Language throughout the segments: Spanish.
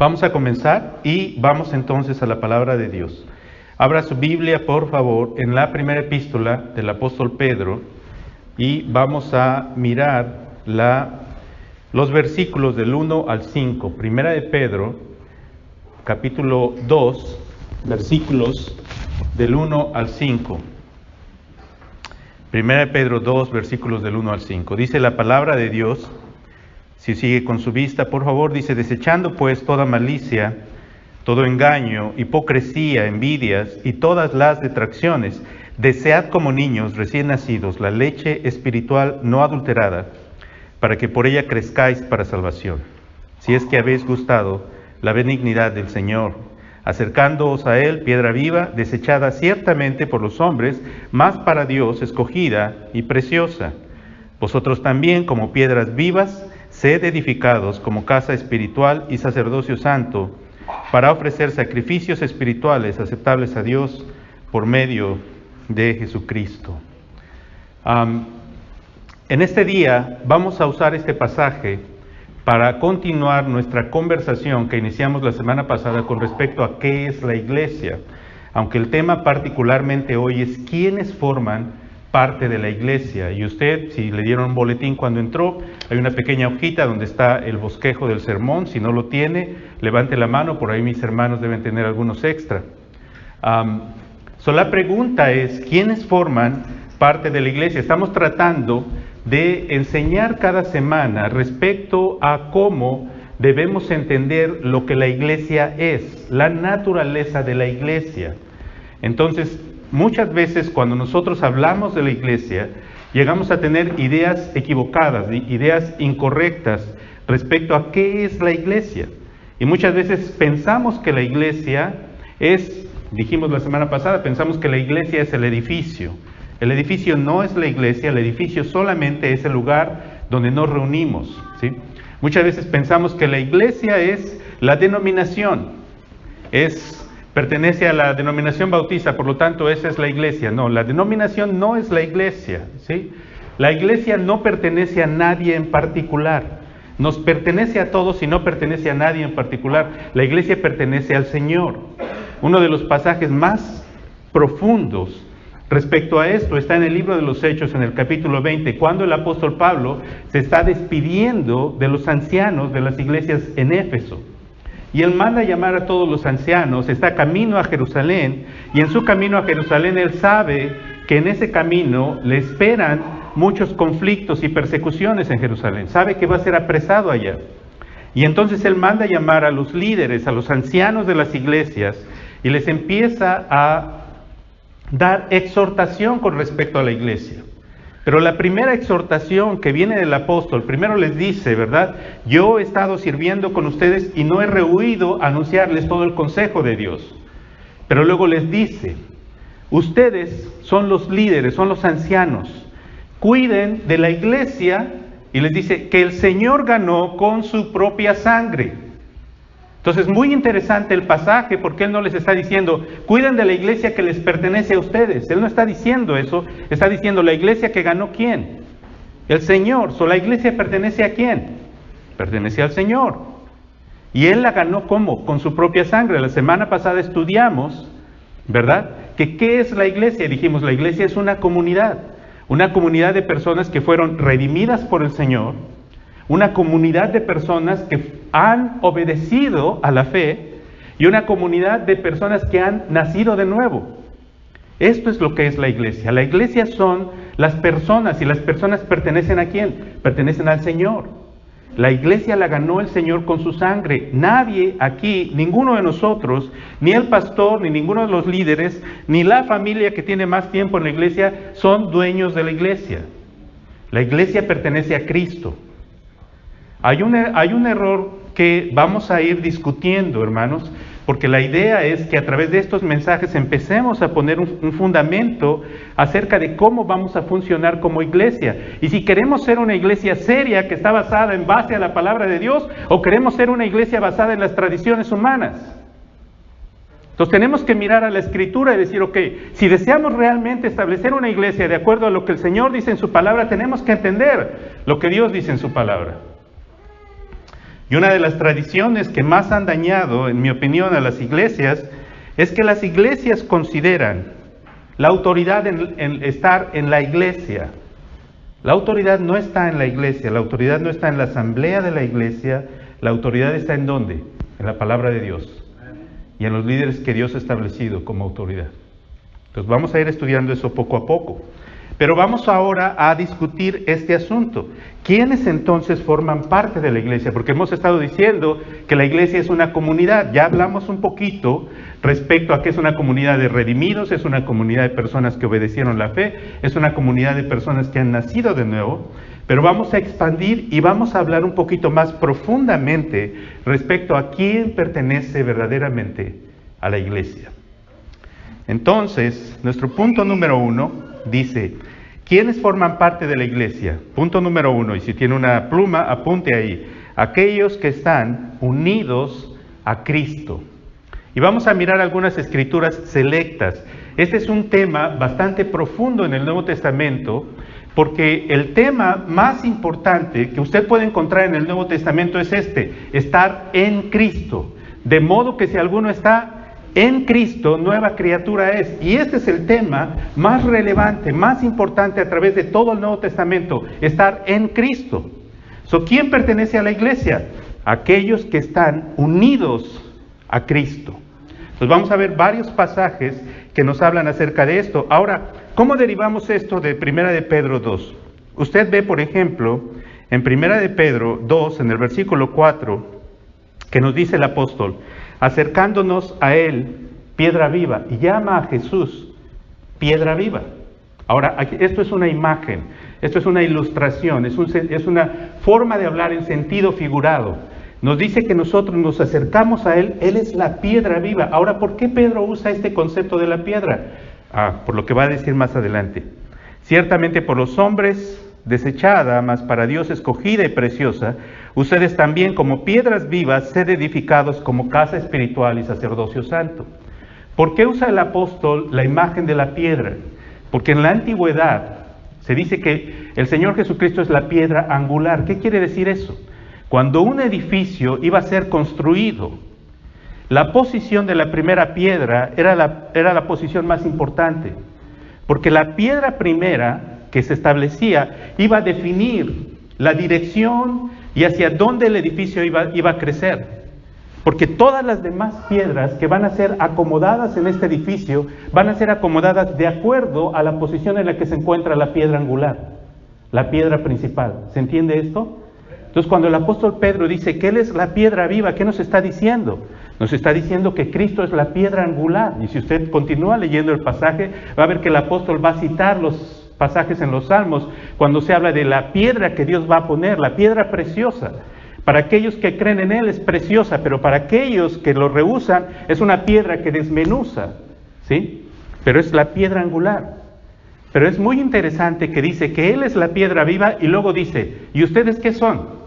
Vamos a comenzar y vamos entonces a la palabra de Dios. Abra su Biblia, por favor, en la primera epístola del apóstol Pedro y vamos a mirar los versículos del 1 al 5. Primera de Pedro, capítulo 2, versículos del 1 al 5. Primera de Pedro 2, versículos del 1 al 5. Dice la palabra de Dios, si sigue con su vista, por favor, dice: desechando pues toda malicia, todo engaño, hipocresía, envidias y todas las detracciones, desead como niños recién nacidos la leche espiritual no adulterada, para que por ella crezcáis para salvación, si es que habéis gustado la benignidad del Señor, acercándoos a Él, piedra viva, desechada ciertamente por los hombres, mas para Dios escogida y preciosa. Vosotros también, como piedras vivas, sed edificados como casa espiritual y sacerdocio santo, para ofrecer sacrificios espirituales aceptables a Dios por medio de Jesucristo. En este día vamos a usar este pasaje para continuar nuestra conversación que iniciamos la semana pasada con respecto a qué es la iglesia, aunque el tema particularmente hoy es quiénes forman parte de la iglesia. Y usted, si le dieron un boletín cuando entró, hay una pequeña hojita donde está el bosquejo del sermón. Si no lo tiene, levante la mano, por ahí mis hermanos deben tener algunos extra. La pregunta es, ¿quiénes forman parte de la iglesia? Estamos tratando de enseñar cada semana respecto a cómo debemos entender lo que la iglesia es, la naturaleza de la iglesia. Entonces, muchas veces cuando nosotros hablamos de la iglesia, llegamos a tener ideas equivocadas, ideas incorrectas respecto a qué es la iglesia. Y muchas veces pensamos que la iglesia es, dijimos la semana pasada, pensamos que la iglesia es el edificio. El edificio no es la iglesia, el edificio solamente es el lugar donde nos reunimos, ¿sí? Muchas veces pensamos que la iglesia es la denominación, pertenece a la denominación bautista, por lo tanto esa es la iglesia. No, la denominación no es la iglesia, ¿sí? La iglesia no pertenece a nadie en particular, nos pertenece a todos y no pertenece a nadie en particular. La iglesia pertenece al Señor. Uno de los pasajes más profundos respecto a esto está en el libro de los Hechos, en el capítulo 20, cuando el apóstol Pablo se está despidiendo de los ancianos de las iglesias en Éfeso. Y él manda a llamar a todos los ancianos, está camino a Jerusalén, y en su camino a Jerusalén él sabe que en ese camino le esperan muchos conflictos y persecuciones en Jerusalén. Sabe que va a ser apresado allá. Y entonces él manda a llamar a los líderes, a los ancianos de las iglesias, y les empieza a dar exhortación con respecto a la iglesia. Pero la primera exhortación que viene del apóstol, primero les dice, ¿verdad? Yo he estado sirviendo con ustedes y no he rehuido anunciarles todo el consejo de Dios. Pero luego les dice, ustedes son los líderes, son los ancianos, cuiden de la iglesia, y les dice que el Señor ganó con su propia sangre. Entonces, muy interesante el pasaje, porque Él no les está diciendo, cuiden de la iglesia que les pertenece a ustedes. Él no está diciendo eso, está diciendo la iglesia que ganó, ¿quién? El Señor. ¿La iglesia pertenece a quién? Pertenece al Señor. Y Él la ganó, ¿cómo? Con su propia sangre. La semana pasada estudiamos, ¿verdad? Que ¿qué es la iglesia? Dijimos, la iglesia es una comunidad de personas que fueron redimidas por el Señor, una comunidad de personas que han obedecido a la fe y una comunidad de personas que han nacido de nuevo. Esto es lo que es la iglesia. La iglesia son las personas, y las personas pertenecen ¿a quién? Pertenecen al Señor. La iglesia la ganó el Señor con su sangre. Nadie aquí, ninguno de nosotros, ni el pastor, ni ninguno de los líderes, ni la familia que tiene más tiempo en la iglesia, son dueños de la iglesia. La iglesia pertenece a Cristo. Hay un error que vamos a ir discutiendo, hermanos, porque la idea es que a través de estos mensajes empecemos a poner un fundamento acerca de cómo vamos a funcionar como iglesia. Y si queremos ser una iglesia seria que está basada en base a la palabra de Dios, o queremos ser una iglesia basada en las tradiciones humanas. Entonces tenemos que mirar a la Escritura y decir, ok, si deseamos realmente establecer una iglesia de acuerdo a lo que el Señor dice en su palabra, tenemos que entender lo que Dios dice en su palabra. Y una de las tradiciones que más han dañado, en mi opinión, a las iglesias, es que las iglesias consideran la autoridad en estar en la iglesia. La autoridad no está en la iglesia, la autoridad no está en la asamblea de la iglesia, la autoridad está ¿en dónde? En la palabra de Dios y en los líderes que Dios ha establecido como autoridad. Entonces vamos a ir estudiando eso poco a poco. Pero vamos ahora a discutir este asunto. ¿Quiénes entonces forman parte de la iglesia? Porque hemos estado diciendo que la iglesia es una comunidad. Ya hablamos un poquito respecto a que es una comunidad de redimidos, es una comunidad de personas que obedecieron la fe, es una comunidad de personas que han nacido de nuevo. Pero vamos a expandir y vamos a hablar un poquito más profundamente respecto a quién pertenece verdaderamente a la iglesia. Entonces, nuestro punto número 1 dice: ¿quiénes forman parte de la iglesia? Punto número 1, y si tiene una pluma, apunte ahí: aquellos que están unidos a Cristo. Y vamos a mirar algunas escrituras selectas. Este es un tema bastante profundo en el Nuevo Testamento, porque el tema más importante que usted puede encontrar en el Nuevo Testamento es estar en Cristo. De modo que si alguno está en Cristo, nueva criatura es. Y este es el tema más relevante, más importante a través de todo el Nuevo Testamento, estar en Cristo. ¿Quién pertenece a la iglesia? Aquellos que están unidos a Cristo. Entonces vamos a ver varios pasajes que nos hablan acerca de esto. Ahora, ¿cómo derivamos esto de 1 de Pedro 2? Usted ve, por ejemplo, en 1 de Pedro 2, en el versículo 4, que nos dice el apóstol: acercándonos a Él, piedra viva, y llama a Jesús piedra viva. Ahora, esto es una imagen, esto es una ilustración, es una forma de hablar en sentido figurado. Nos dice que nosotros nos acercamos a Él, Él es la piedra viva. Ahora, ¿por qué Pedro usa este concepto de la piedra? Por lo que va a decir más adelante. Ciertamente por los hombres desechada, mas para Dios escogida y preciosa, ustedes también como piedras vivas, sed edificados como casa espiritual y sacerdocio santo. ¿Por qué usa el apóstol la imagen de la piedra? Porque en la antigüedad se dice que el Señor Jesucristo es la piedra angular. ¿Qué quiere decir eso? Cuando un edificio iba a ser construido, la posición de la primera piedra era la posición más importante, porque la piedra primera que se establecía iba a definir la dirección y hacia dónde el edificio iba a crecer. Porque todas las demás piedras que van a ser acomodadas en este edificio van a ser acomodadas de acuerdo a la posición en la que se encuentra la piedra angular, la piedra principal. ¿Se entiende esto? Entonces, cuando el apóstol Pedro dice que Él es la piedra viva, ¿qué nos está diciendo? Nos está diciendo que Cristo es la piedra angular. Y si usted continúa leyendo el pasaje, va a ver que el apóstol va a citar los pasajes en los Salmos cuando se habla de la piedra que Dios va a poner, la piedra preciosa. Para aquellos que creen en Él es preciosa, pero para aquellos que lo rehúsan es una piedra que desmenuza, ¿sí? Pero es la piedra angular. Pero es muy interesante que dice que Él es la piedra viva y luego dice: ¿y ustedes qué son?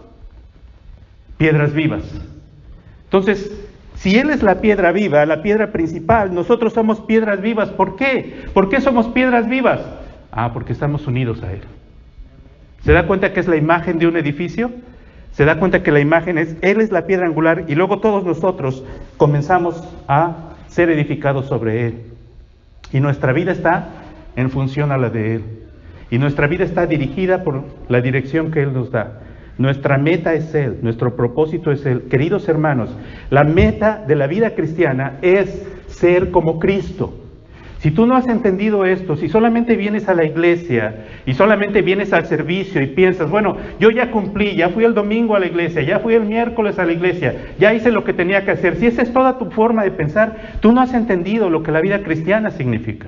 Piedras vivas. Entonces, si Él es la piedra viva, la piedra principal, nosotros somos piedras vivas. ¿Por qué? ¿Por qué somos piedras vivas? Porque estamos unidos a Él. ¿Se da cuenta que es la imagen de un edificio? ¿Se da cuenta que la imagen es Él es la piedra angular y luego todos nosotros comenzamos a ser edificados sobre Él? Y nuestra vida está en función a la de Él. Y nuestra vida está dirigida por la dirección que Él nos da. Nuestra meta es Él, nuestro propósito es Él. Queridos hermanos, la meta de la vida cristiana es ser como Cristo. Si tú no has entendido esto, si solamente vienes a la iglesia y solamente vienes al servicio y piensas: bueno, yo ya cumplí, ya fui el domingo a la iglesia, ya fui el miércoles a la iglesia, ya hice lo que tenía que hacer. Si esa es toda tu forma de pensar, tú no has entendido lo que la vida cristiana significa.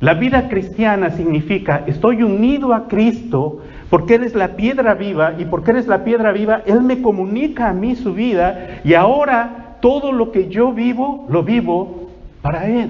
La vida cristiana significa: estoy unido a Cristo porque Él es la piedra viva, y porque Él es la piedra viva, Él me comunica a mí su vida, y ahora todo lo que yo vivo, lo vivo para Él.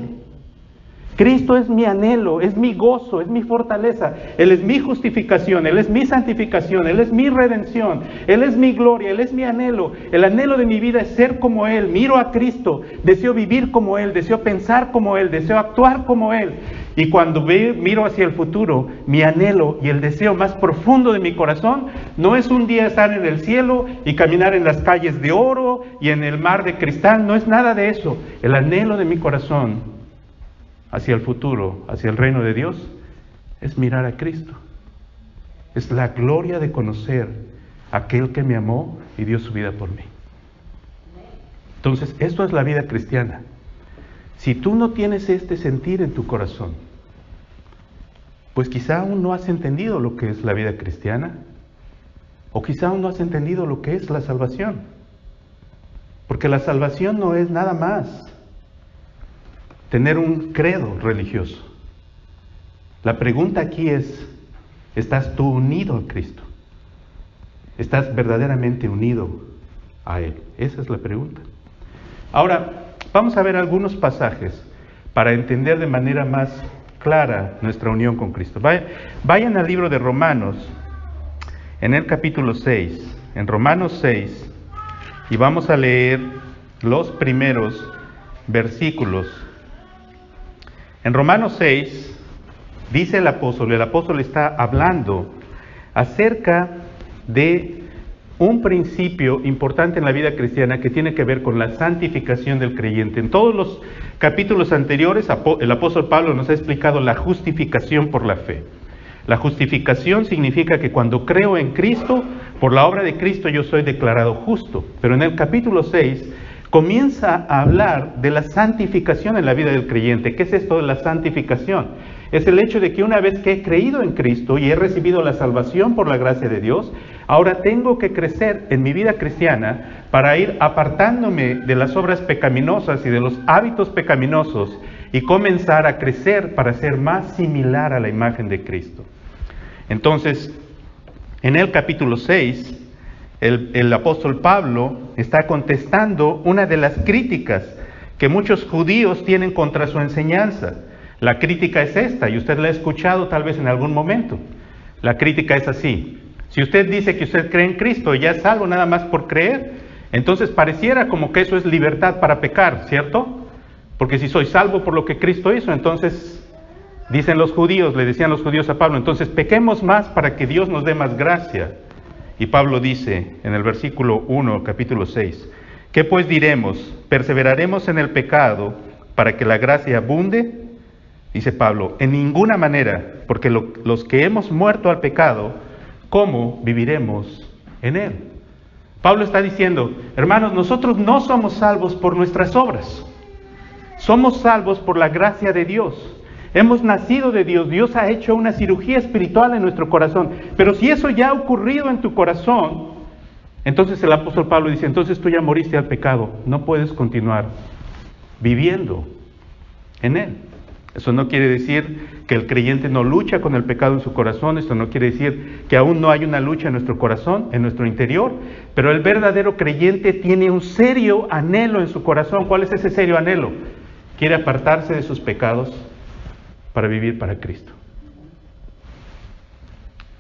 Cristo es mi anhelo, es mi gozo, es mi fortaleza. Él es mi justificación, Él es mi santificación, Él es mi redención, Él es mi gloria, Él es mi anhelo. El anhelo de mi vida es ser como Él. Miro a Cristo, deseo vivir como Él, deseo pensar como Él, deseo actuar como Él. Y cuando miro hacia el futuro, mi anhelo y el deseo más profundo de mi corazón no es un día estar en el cielo y caminar en las calles de oro y en el mar de cristal, no es nada de eso. El anhelo de mi corazón hacia el futuro, hacia el reino de Dios, es mirar a Cristo. Es la gloria de conocer a aquel que me amó y dio su vida por mí. Entonces, esto es la vida cristiana. Si tú no tienes este sentir en tu corazón, pues quizá aún no has entendido lo que es la vida cristiana, o quizá aún no has entendido lo que es la salvación. Porque la salvación no es nada más tener un credo religioso. La pregunta aquí es, ¿estás tú unido a Cristo? ¿Estás verdaderamente unido a Él? Esa es la pregunta. Ahora, vamos a ver algunos pasajes para entender de manera más clara nuestra unión con Cristo. Vayan al libro de Romanos, en el capítulo 6, en Romanos 6, y vamos a leer los primeros versículos. En Romanos 6, dice el apóstol está hablando acerca de un principio importante en la vida cristiana que tiene que ver con la santificación del creyente. En todos los capítulos anteriores, el apóstol Pablo nos ha explicado la justificación por la fe. La justificación significa que cuando creo en Cristo, por la obra de Cristo yo soy declarado justo. Pero en el capítulo 6 comienza a hablar de la santificación en la vida del creyente. ¿Qué es esto de la santificación? Es el hecho de que una vez que he creído en Cristo y he recibido la salvación por la gracia de Dios, ahora tengo que crecer en mi vida cristiana para ir apartándome de las obras pecaminosas y de los hábitos pecaminosos y comenzar a crecer para ser más similar a la imagen de Cristo. Entonces, en el capítulo 6, el apóstol Pablo está contestando una de las críticas que muchos judíos tienen contra su enseñanza. La crítica es esta, y usted la ha escuchado tal vez en algún momento. La crítica es así: si usted dice que usted cree en Cristo y ya es salvo nada más por creer, entonces pareciera como que eso es libertad para pecar, ¿cierto? Porque si soy salvo por lo que Cristo hizo, entonces, dicen los judíos, le decían los judíos a Pablo, entonces pequemos más para que Dios nos dé más gracia. Y Pablo dice en el versículo 1, capítulo 6, ¿qué pues diremos? ¿Perseveraremos en el pecado para que la gracia abunde? Dice Pablo, en ninguna manera, porque los que hemos muerto al pecado, ¿cómo viviremos en él? Pablo está diciendo, hermanos, nosotros no somos salvos por nuestras obras. Somos salvos por la gracia de Dios. Hemos nacido de Dios. Dios ha hecho una cirugía espiritual en nuestro corazón. Pero si eso ya ha ocurrido en tu corazón, entonces el apóstol Pablo dice, entonces tú ya moriste al pecado. No puedes continuar viviendo en él. Eso no quiere decir que el creyente no lucha con el pecado en su corazón. Esto no quiere decir que aún no hay una lucha en nuestro corazón, en nuestro interior. Pero el verdadero creyente tiene un serio anhelo en su corazón. ¿Cuál es ese serio anhelo? Quiere apartarse de sus pecados para vivir para Cristo.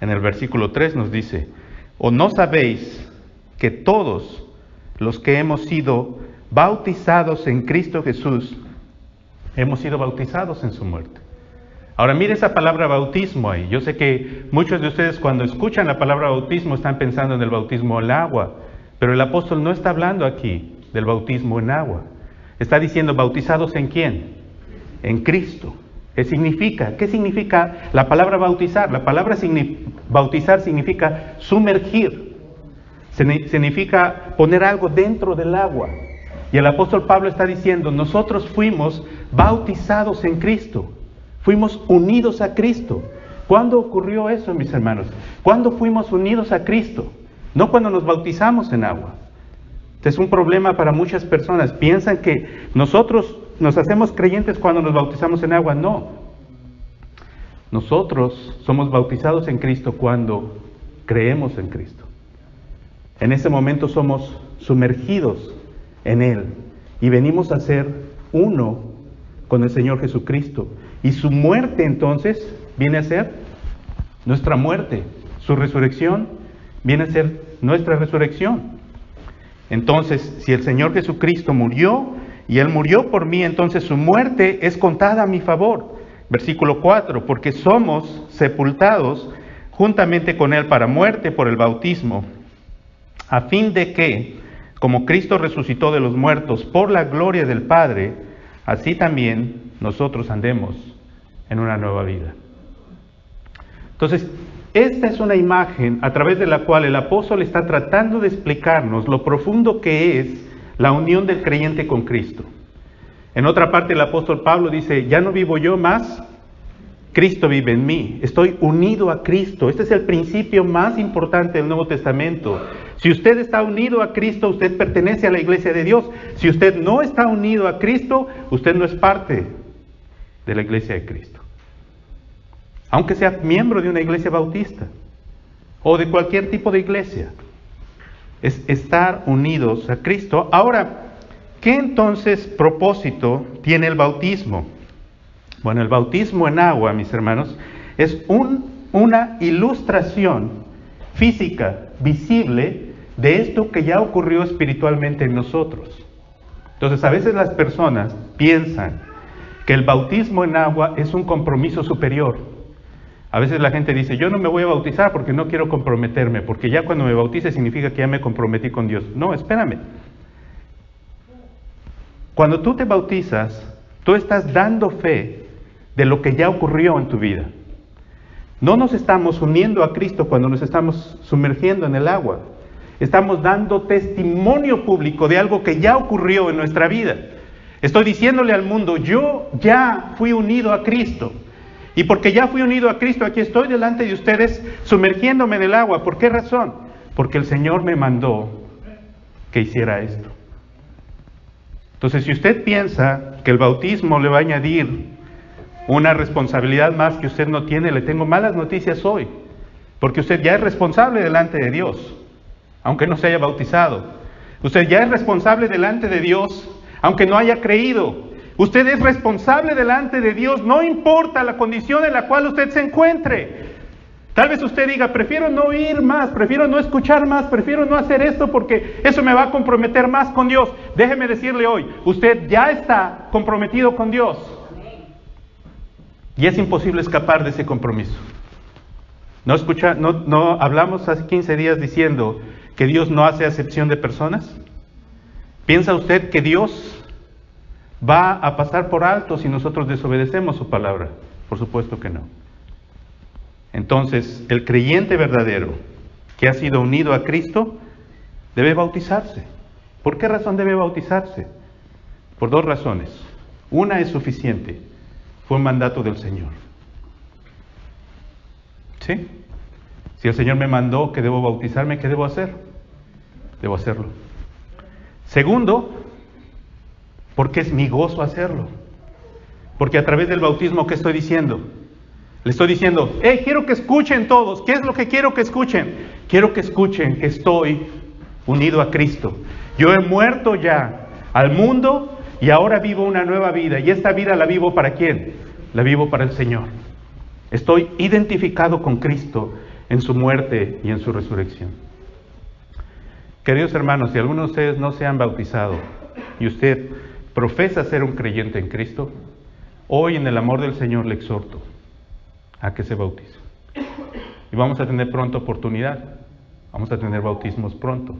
En el versículo 3 nos dice, ¿o no sabéis que todos los que hemos sido bautizados en Cristo Jesús, hemos sido bautizados en su muerte? Ahora mire esa palabra bautismo ahí. Yo sé que muchos de ustedes cuando escuchan la palabra bautismo están pensando en el bautismo en agua, pero el apóstol no está hablando aquí del bautismo en agua. Está diciendo bautizados ¿en quién? En Cristo. ¿Qué significa la palabra bautizar? La palabra bautizar significa sumergir. Significa poner algo dentro del agua. Y el apóstol Pablo está diciendo, nosotros fuimos bautizados en Cristo. Fuimos unidos a Cristo. ¿Cuándo ocurrió eso, mis hermanos? ¿Cuándo fuimos unidos a Cristo? No cuando nos bautizamos en agua. Este es un problema para muchas personas. Piensan que nosotros nos hacemos creyentes cuando nos bautizamos en agua. No. Nosotros somos bautizados en Cristo cuando creemos en Cristo. En ese momento somos sumergidos en Él y venimos a ser uno con el Señor Jesucristo. Y su muerte entonces viene a ser nuestra muerte. Su resurrección viene a ser nuestra resurrección. Entonces, si el Señor Jesucristo murió y Él murió por mí, entonces su muerte es contada a mi favor. Versículo 4, porque somos sepultados juntamente con Él para muerte por el bautismo, a fin de que, como Cristo resucitó de los muertos por la gloria del Padre, así también nosotros andemos en una nueva vida. Entonces, esta es una imagen a través de la cual el apóstol está tratando de explicarnos lo profundo que es la unión del creyente con Cristo. En otra parte el apóstol Pablo dice, ya no vivo yo más, Cristo vive en mí. Estoy unido a Cristo. Este es el principio más importante del Nuevo Testamento. Si usted está unido a Cristo, usted pertenece a la iglesia de Dios. Si usted no está unido a Cristo, usted no es parte de la iglesia de Cristo. Aunque sea miembro de una iglesia bautista o de cualquier tipo de iglesia. Es estar unidos a Cristo. Ahora, ¿qué entonces propósito tiene el bautismo? Bueno, el bautismo en agua, mis hermanos, es una ilustración física, visible, de esto que ya ocurrió espiritualmente en nosotros. Entonces, a veces las personas piensan que el bautismo en agua es un compromiso superior. A veces la gente dice, yo no me voy a bautizar porque no quiero comprometerme, porque ya cuando me bautice significa que ya me comprometí con Dios. No, espérame. Cuando tú te bautizas, tú estás dando fe de lo que ya ocurrió en tu vida. No nos estamos uniendo a Cristo cuando nos estamos sumergiendo en el agua. Estamos dando testimonio público de algo que ya ocurrió en nuestra vida. Estoy diciéndole al mundo, yo ya fui unido a Cristo. Y porque ya fui unido a Cristo, aquí estoy delante de ustedes sumergiéndome en el agua. ¿Por qué razón? Porque el Señor me mandó que hiciera esto. Entonces, si usted piensa que el bautismo le va a añadir una responsabilidad más que usted no tiene, le tengo malas noticias hoy. Porque usted ya es responsable delante de Dios, aunque no se haya bautizado. Usted ya es responsable delante de Dios, aunque no haya creído. Usted es responsable delante de Dios, no importa la condición en la cual usted se encuentre. Tal vez usted diga, prefiero no oír más, prefiero no escuchar más, prefiero no hacer esto porque eso me va a comprometer más con Dios. Déjeme decirle hoy, usted ya está comprometido con Dios. Y es imposible escapar de ese compromiso. ¿No hablamos hace 15 días diciendo que Dios no hace acepción de personas? ¿Piensa usted que Dios va a pasar por alto si nosotros desobedecemos su palabra? Por supuesto que no. Entonces, el creyente verdadero que ha sido unido a Cristo debe bautizarse. ¿Por qué razón debe bautizarse? Por dos razones. Una es suficiente. Fue un mandato del Señor. ¿Sí? Si el Señor me mandó que debo bautizarme, ¿qué debo hacer? Debo hacerlo. Segundo, porque es mi gozo hacerlo. Porque a través del bautismo, ¿qué estoy diciendo? Le estoy diciendo, quiero que escuchen todos. ¿Qué es lo que quiero que escuchen? Quiero que escuchen que estoy unido a Cristo. Yo he muerto ya al mundo y ahora vivo una nueva vida. ¿Y esta vida la vivo para quién? La vivo para el Señor. Estoy identificado con Cristo en su muerte y en su resurrección. Queridos hermanos, si algunos de ustedes no se han bautizado y usted profesa ser un creyente en Cristo, hoy en el amor del Señor le exhorto a que se bautice. Y vamos a tener pronto oportunidad. Vamos a tener bautismos pronto.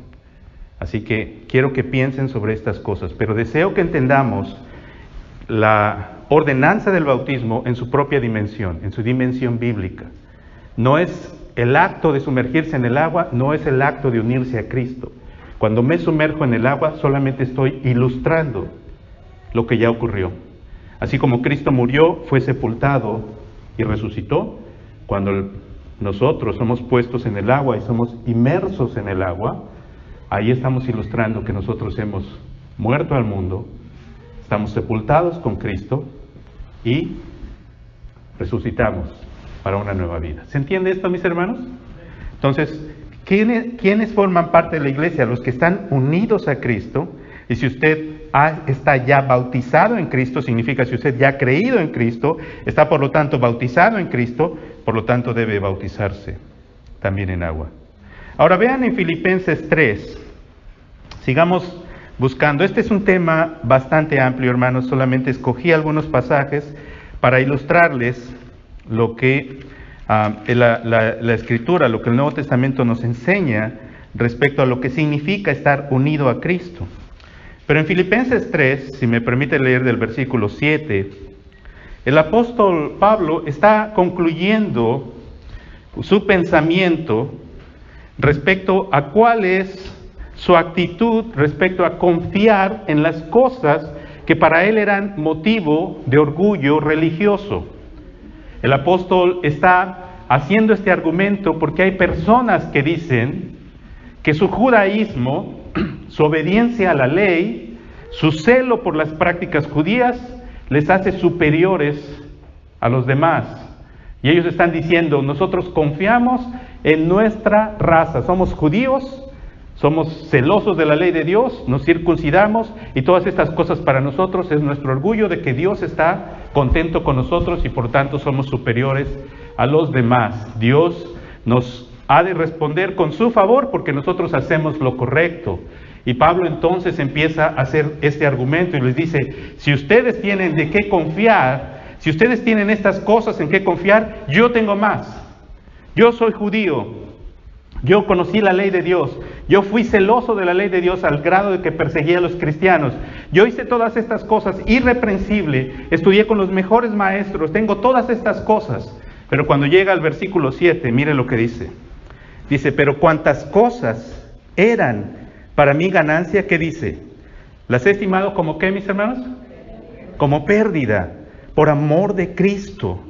Así que quiero que piensen sobre estas cosas, pero deseo que entendamos la ordenanza del bautismo en su propia dimensión, en su dimensión bíblica. No es el acto de sumergirse en el agua, no es el acto de unirse a Cristo. Cuando me sumerjo en el agua, solamente estoy ilustrando lo que ya ocurrió. Así como Cristo murió, fue sepultado y resucitó, cuando nosotros somos puestos en el agua y somos inmersos en el agua, ahí estamos ilustrando que nosotros hemos muerto al mundo, estamos sepultados con Cristo y resucitamos para una nueva vida. ¿Se entiende esto, mis hermanos? Entonces, ¿quiénes forman parte de la iglesia? Los que están unidos a Cristo. Y si usted está ya bautizado en Cristo, significa si usted ya ha creído en Cristo, está por lo tanto bautizado en Cristo, por lo tanto debe bautizarse también en agua. Ahora vean en Filipenses 3, sigamos buscando. Este es un tema bastante amplio, hermanos, solamente escogí algunos pasajes para ilustrarles lo que la Escritura, lo que el Nuevo Testamento nos enseña respecto a lo que significa estar unido a Cristo. Pero en Filipenses 3, si me permite leer del versículo 7, el apóstol Pablo está concluyendo su pensamiento respecto a cuál es su actitud respecto a confiar en las cosas que para él eran motivo de orgullo religioso. El apóstol está haciendo este argumento porque hay personas que dicen que su judaísmo, su obediencia a la ley, su celo por las prácticas judías, les hace superiores a los demás. Y ellos están diciendo, nosotros confiamos en nuestra raza, somos judíos, somos celosos de la ley de Dios, nos circuncidamos y todas estas cosas para nosotros es nuestro orgullo de que Dios está contento con nosotros y por tanto somos superiores a los demás. Dios nos ha de responder con su favor porque nosotros hacemos lo correcto. Y Pablo entonces empieza a hacer este argumento y les dice, si ustedes tienen de qué confiar, si ustedes tienen estas cosas en qué confiar, yo tengo más. Yo soy judío, yo conocí la ley de Dios, yo fui celoso de la ley de Dios al grado de que perseguía a los cristianos. Yo hice todas estas cosas irreprensible, estudié con los mejores maestros, tengo todas estas cosas. Pero cuando llega al versículo 7, mire lo que dice. Dice, pero cuantas cosas eran para mi ganancia, ¿qué dice? ¿Las he estimado como qué, mis hermanos? Como pérdida, por amor de Cristo.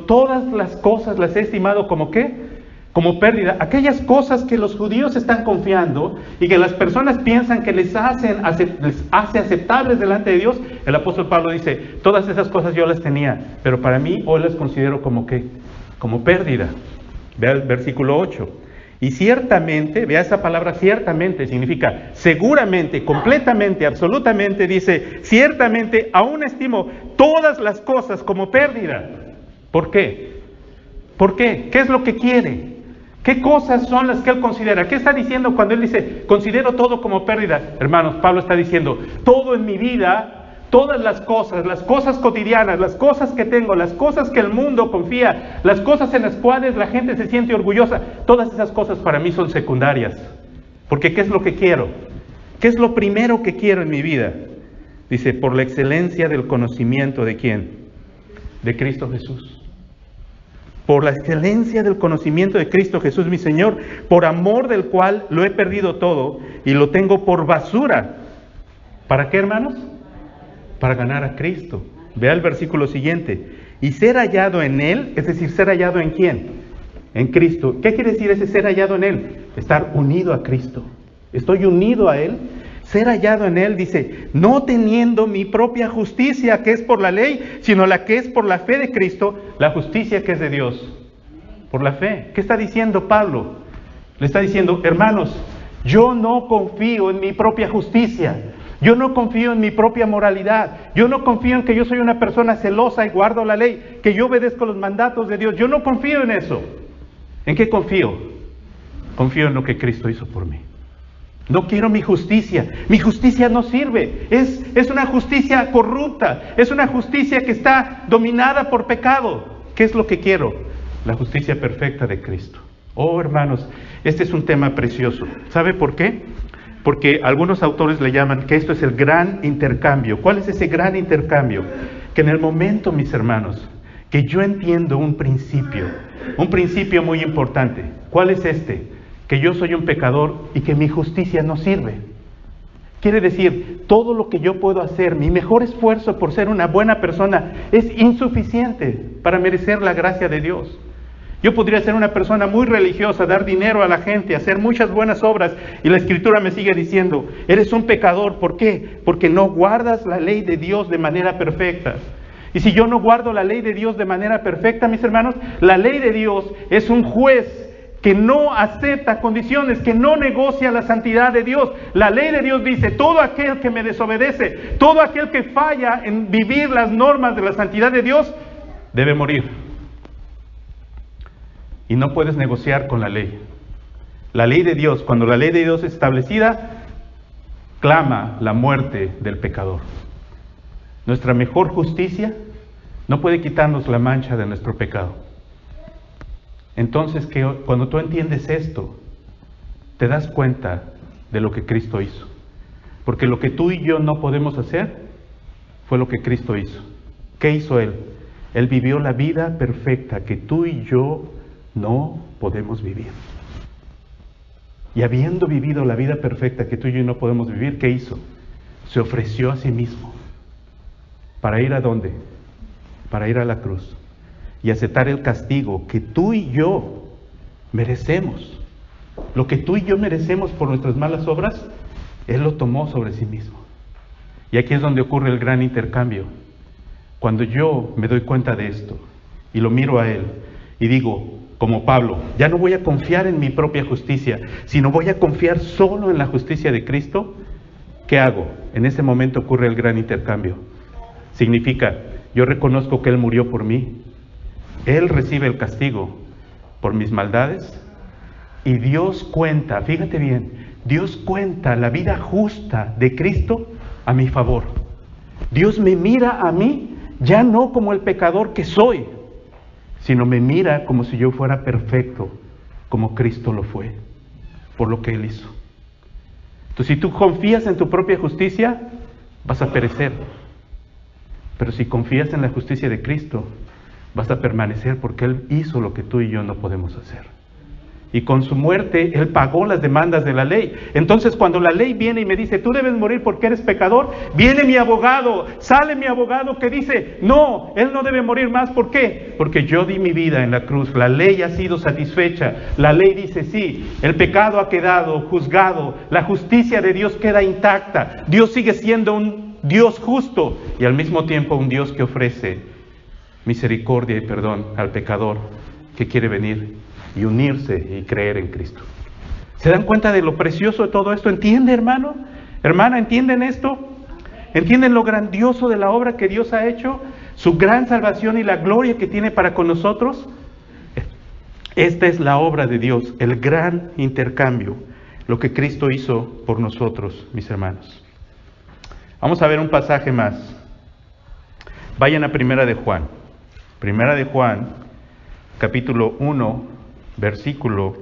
Todas las cosas las he estimado como ¿qué? Como pérdida. Aquellas cosas que los judíos están confiando y que las personas piensan que les hace aceptables delante de Dios, el apóstol Pablo dice, todas esas cosas yo las tenía, pero para mí hoy las considero como ¿qué? Como pérdida. Vea el versículo 8. Y ciertamente, vea esa palabra ciertamente, significa seguramente, completamente, absolutamente, dice, ciertamente aún estimo todas las cosas como pérdida. ¿Por qué? ¿Por qué? ¿Qué es lo que quiere? ¿Qué cosas son las que él considera? ¿Qué está diciendo cuando él dice, considero todo como pérdida? Hermanos, Pablo está diciendo, todo en mi vida, todas las cosas cotidianas, las cosas que tengo, las cosas que el mundo confía, las cosas en las cuales la gente se siente orgullosa, todas esas cosas para mí son secundarias. Porque ¿qué es lo que quiero? ¿Qué es lo primero que quiero en mi vida? Dice, por la excelencia del conocimiento ¿de quién? De Cristo Jesús. Por la excelencia del conocimiento de Cristo Jesús mi Señor, por amor del cual lo he perdido todo y lo tengo por basura. ¿Para qué, hermanos? Para ganar a Cristo. Vea el versículo siguiente. Y ser hallado en Él, es decir, ser hallado en ¿quién? En Cristo. ¿Qué quiere decir ese ser hallado en Él? Estar unido a Cristo. Estoy unido a Él. Ser hallado en Él, dice, no teniendo mi propia justicia que es por la ley, sino la que es por la fe de Cristo, la justicia que es de Dios. Por la fe. ¿Qué está diciendo Pablo? Le está diciendo, hermanos, yo no confío en mi propia justicia. Yo no confío en mi propia moralidad. Yo no confío en que yo soy una persona celosa y guardo la ley, que yo obedezco los mandatos de Dios. Yo no confío en eso. ¿En qué confío? Confío en lo que Cristo hizo por mí. No quiero mi justicia. Mi justicia no sirve. Es una justicia corrupta. Es una justicia que está dominada por pecado. ¿Qué es lo que quiero? La justicia perfecta de Cristo. Oh, hermanos, este es un tema precioso. ¿Sabe por qué? Porque algunos autores le llaman que esto es el gran intercambio. ¿Cuál es ese gran intercambio? Que en el momento, mis hermanos, que yo entiendo un principio muy importante. ¿Cuál es este? Que yo soy un pecador y que mi justicia no sirve. Quiere decir, todo lo que yo puedo hacer, mi mejor esfuerzo por ser una buena persona, es insuficiente para merecer la gracia de Dios. Yo podría ser una persona muy religiosa, dar dinero a la gente, hacer muchas buenas obras, y la Escritura me sigue diciendo, eres un pecador. ¿Por qué? Porque no guardas la ley de Dios de manera perfecta. Y si yo no guardo la ley de Dios de manera perfecta, mis hermanos, la ley de Dios es un juez que no acepta condiciones, que no negocia la santidad de Dios. La ley de Dios dice, todo aquel que me desobedece, todo aquel que falla en vivir las normas de la santidad de Dios, debe morir. Y no puedes negociar con la ley. La ley de Dios, cuando la ley de Dios es establecida, clama la muerte del pecador. Nuestra mejor justicia no puede quitarnos la mancha de nuestro pecado. Entonces, cuando tú entiendes esto, te das cuenta de lo que Cristo hizo. Porque lo que tú y yo no podemos hacer, fue lo que Cristo hizo. ¿Qué hizo Él? Él vivió la vida perfecta que tú y yo no podemos vivir. Y habiendo vivido la vida perfecta que tú y yo no podemos vivir, ¿qué hizo? Se ofreció a sí mismo. ¿Para ir a dónde? Para ir a la cruz y aceptar el castigo que tú y yo merecemos. Lo que tú y yo merecemos por nuestras malas obras, Él lo tomó sobre sí mismo. Y aquí es donde ocurre el gran intercambio. Cuando yo me doy cuenta de esto y lo miro a Él y digo, como Pablo, ya no voy a confiar en mi propia justicia, sino voy a confiar solo en la justicia de Cristo, ¿qué hago? En ese momento ocurre el gran intercambio. Significa, yo reconozco que Él murió por mí, Él recibe el castigo por mis maldades, y Dios cuenta, fíjate bien, Dios cuenta la vida justa de Cristo a mi favor. Dios me mira a mí, ya no como el pecador que soy, sino me mira como si yo fuera perfecto, como Cristo lo fue, por lo que Él hizo. Entonces, si tú confías en tu propia justicia, vas a perecer. Pero si confías en la justicia de Cristo, vas a permanecer porque Él hizo lo que tú y yo no podemos hacer. Y con su muerte, Él pagó las demandas de la ley. Entonces, cuando la ley viene y me dice, tú debes morir porque eres pecador, viene mi abogado, sale mi abogado que dice, no, Él no debe morir más. ¿Por qué? Porque yo di mi vida en la cruz, la ley ha sido satisfecha, la ley dice sí, el pecado ha quedado juzgado, la justicia de Dios queda intacta, Dios sigue siendo un Dios justo y al mismo tiempo un Dios que ofrece misericordia y perdón al pecador que quiere venir y unirse y creer en Cristo. ¿Se dan cuenta de lo precioso de todo esto? ¿Entiende, hermano? Hermana, ¿entienden esto? ¿Entienden lo grandioso de la obra que Dios ha hecho? Su gran salvación y la gloria que tiene para con nosotros. Esta es la obra de Dios, el gran intercambio, lo que Cristo hizo por nosotros, mis hermanos. Vamos a ver un pasaje más. Vayan a Primera de Juan. Primera de Juan, capítulo 1, versículo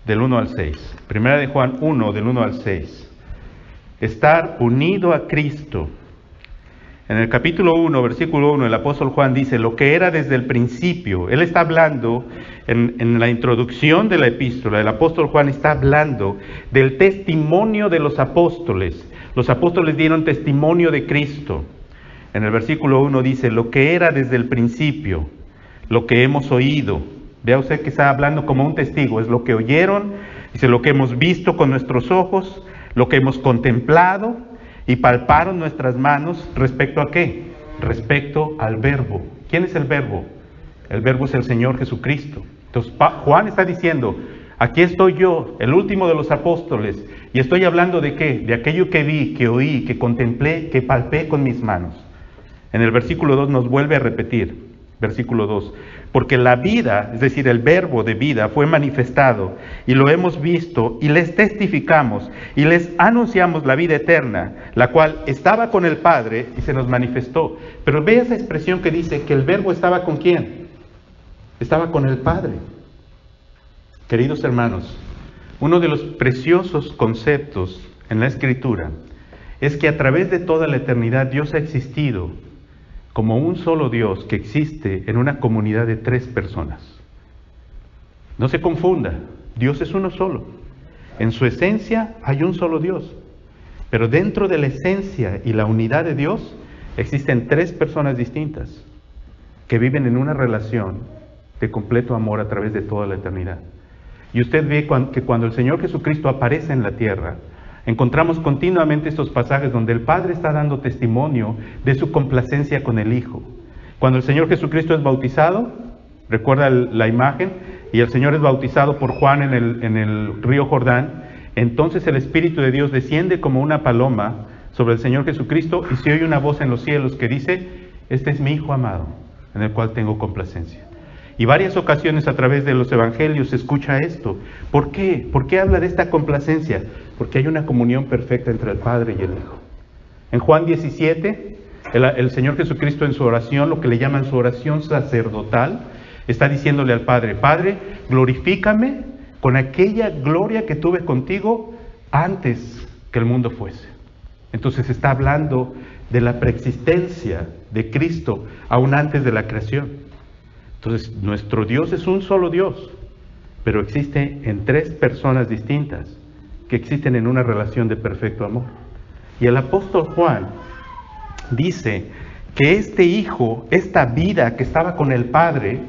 del 1 al 6. Primera de Juan 1, del 1 al 6. Estar unido a Cristo. En el capítulo 1, versículo 1, el apóstol Juan dice, lo que era desde el principio. Él está hablando, en la introducción de la epístola, el apóstol Juan está hablando del testimonio de los apóstoles. Los apóstoles dieron testimonio de Cristo. En el versículo 1 dice, lo que era desde el principio, lo que hemos oído. Vea usted que está hablando como un testigo, es lo que oyeron, dice lo que hemos visto con nuestros ojos, lo que hemos contemplado y palparon nuestras manos, ¿respecto a qué? Respecto al Verbo. ¿Quién es el Verbo? El Verbo es el Señor Jesucristo. Entonces Juan está diciendo, aquí estoy yo, el último de los apóstoles, y estoy hablando de qué? De aquello que vi, que oí, que contemplé, que palpé con mis manos. En el versículo 2 nos vuelve a repetir, versículo 2, porque la vida, es decir, el verbo de vida fue manifestado y lo hemos visto y les testificamos y les anunciamos la vida eterna, la cual estaba con el Padre y se nos manifestó. Pero ve esa expresión que dice que el verbo estaba con ¿quién? Estaba con el Padre. Queridos hermanos, uno de los preciosos conceptos en la Escritura es que a través de toda la eternidad Dios ha existido como un solo Dios que existe en una comunidad de 3 personas. No se confunda, Dios es uno solo. En su esencia hay un solo Dios, pero dentro de la esencia y la unidad de Dios existen 3 personas distintas que viven en una relación de completo amor a través de toda la eternidad. Y usted ve que cuando el Señor Jesucristo aparece en la tierra, encontramos continuamente estos pasajes donde el Padre está dando testimonio de su complacencia con el Hijo. Cuando el Señor Jesucristo es bautizado, recuerda la imagen, y el Señor es bautizado por Juan en el río Jordán, entonces el Espíritu de Dios desciende como una paloma sobre el Señor Jesucristo y se oye una voz en los cielos que dice, este es mi Hijo amado, en el cual tengo complacencia. Y varias ocasiones a través de los evangelios se escucha esto. ¿Por qué? ¿Por qué habla de esta complacencia? Porque hay una comunión perfecta entre el Padre y el Hijo. En Juan 17, El Señor Jesucristo en su oración, lo que le llaman su oración sacerdotal, está diciéndole al Padre: Padre, glorifícame con aquella gloria que tuve contigo antes que el mundo fuese. Entonces está hablando de la preexistencia de Cristo aún antes de la creación. Entonces nuestro Dios es un solo Dios, pero existe en tres personas distintas que existen en una relación de perfecto amor. Y el apóstol Juan dice que este Hijo, esta vida que estaba con el Padre,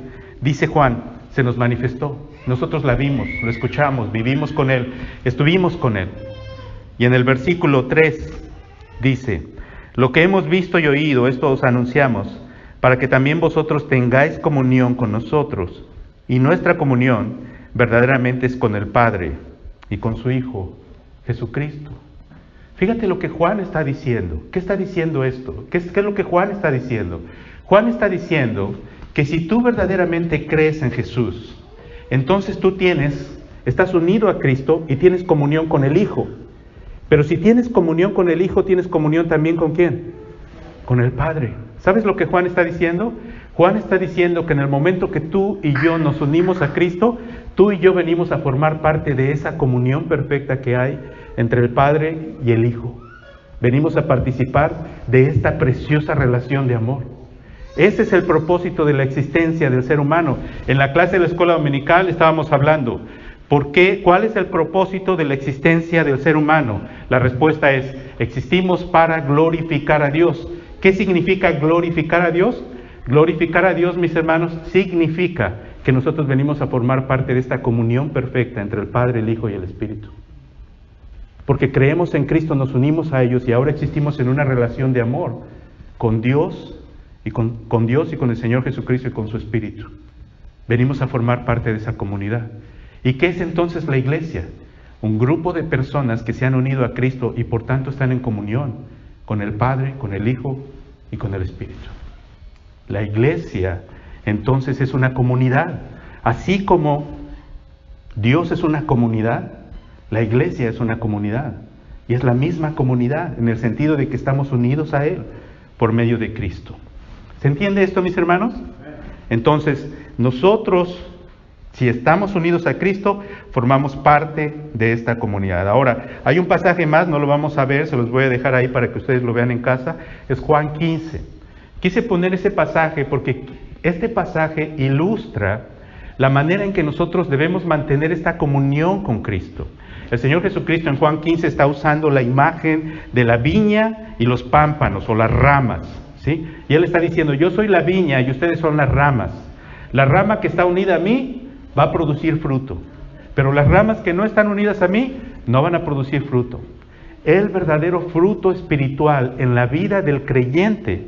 dice Juan, se nos manifestó. Nosotros la vimos, lo escuchamos, vivimos con Él, estuvimos con Él. Y en el versículo 3 dice: lo que hemos visto y oído, esto os anunciamos, para que también vosotros tengáis comunión con nosotros. Y nuestra comunión verdaderamente es con el Padre y con su Hijo, Jesucristo. Fíjate lo que Juan está diciendo. ¿Qué está diciendo esto? ¿Qué es lo que Juan está diciendo? Juan está diciendo que si tú verdaderamente crees en Jesús, entonces tú estás unido a Cristo y tienes comunión con el Hijo. Pero si tienes comunión con el Hijo, tienes comunión también ¿con quién? Con el Padre. ¿Sabes lo que Juan está diciendo? Juan está diciendo que en el momento que tú y yo nos unimos a Cristo, tú y yo venimos a formar parte de esa comunión perfecta que hay entre el Padre y el Hijo. Venimos a participar de esta preciosa relación de amor. Ese es el propósito de la existencia del ser humano. En la clase de la escuela dominical estábamos hablando, ¿por qué? ¿Cuál es el propósito de la existencia del ser humano? La respuesta es: existimos para glorificar a Dios. ¿Qué significa glorificar a Dios? Glorificar a Dios, mis hermanos, significa que nosotros venimos a formar parte de esta comunión perfecta entre el Padre, el Hijo y el Espíritu. Porque creemos en Cristo, nos unimos a ellos y ahora existimos en una relación de amor con Dios y con Dios y con el Señor Jesucristo y con su Espíritu. Venimos a formar parte de esa comunidad. ¿Y qué es entonces la iglesia? Un grupo de personas que se han unido a Cristo y por tanto están en comunión con el Padre, con el Hijo y con el Espíritu. La iglesia entonces es una comunidad. Así como Dios es una comunidad, la iglesia es una comunidad. Y es la misma comunidad en el sentido de que estamos unidos a Él por medio de Cristo. ¿Se entiende esto, mis hermanos? Entonces, nosotros, si estamos unidos a Cristo, formamos parte de esta comunidad. Ahora, hay un pasaje más, no lo vamos a ver, se los voy a dejar ahí para que ustedes lo vean en casa. Es Juan 15. Quise poner ese pasaje porque este pasaje ilustra la manera en que nosotros debemos mantener esta comunión con Cristo. El Señor Jesucristo en Juan 15 está usando la imagen de la viña y los pámpanos o las ramas, ¿sí? Y Él está diciendo: yo soy la viña y ustedes son las ramas. La rama que está unida a mí va a producir fruto, pero las ramas que no están unidas a mí no van a producir fruto. El verdadero fruto espiritual en la vida del creyente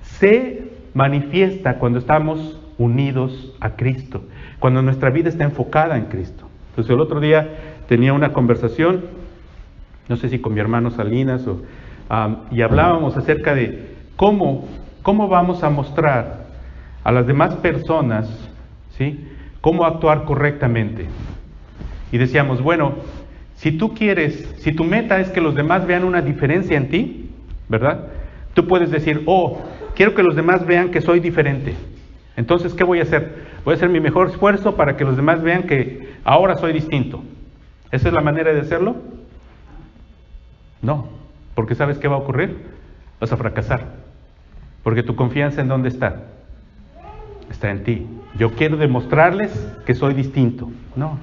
se manifiesta cuando estamos unidos a Cristo, cuando nuestra vida está enfocada en Cristo. Entonces el otro día tenía una conversación, no sé si con mi hermano Salinas, y hablábamos acerca de cómo vamos a mostrar a las demás personas, ¿sí?, cómo actuar correctamente. Y decíamos, bueno, si tu meta es que los demás vean una diferencia en ti, ¿verdad? Tú puedes decir: quiero que los demás vean que soy diferente. Entonces, ¿qué voy a hacer? Voy a hacer mi mejor esfuerzo para que los demás vean que ahora soy distinto. ¿Esa es la manera de hacerlo? No, porque ¿sabes qué va a ocurrir? Vas a fracasar. Porque tu confianza, ¿en dónde está? Está en ti. Yo quiero demostrarles que soy distinto. No,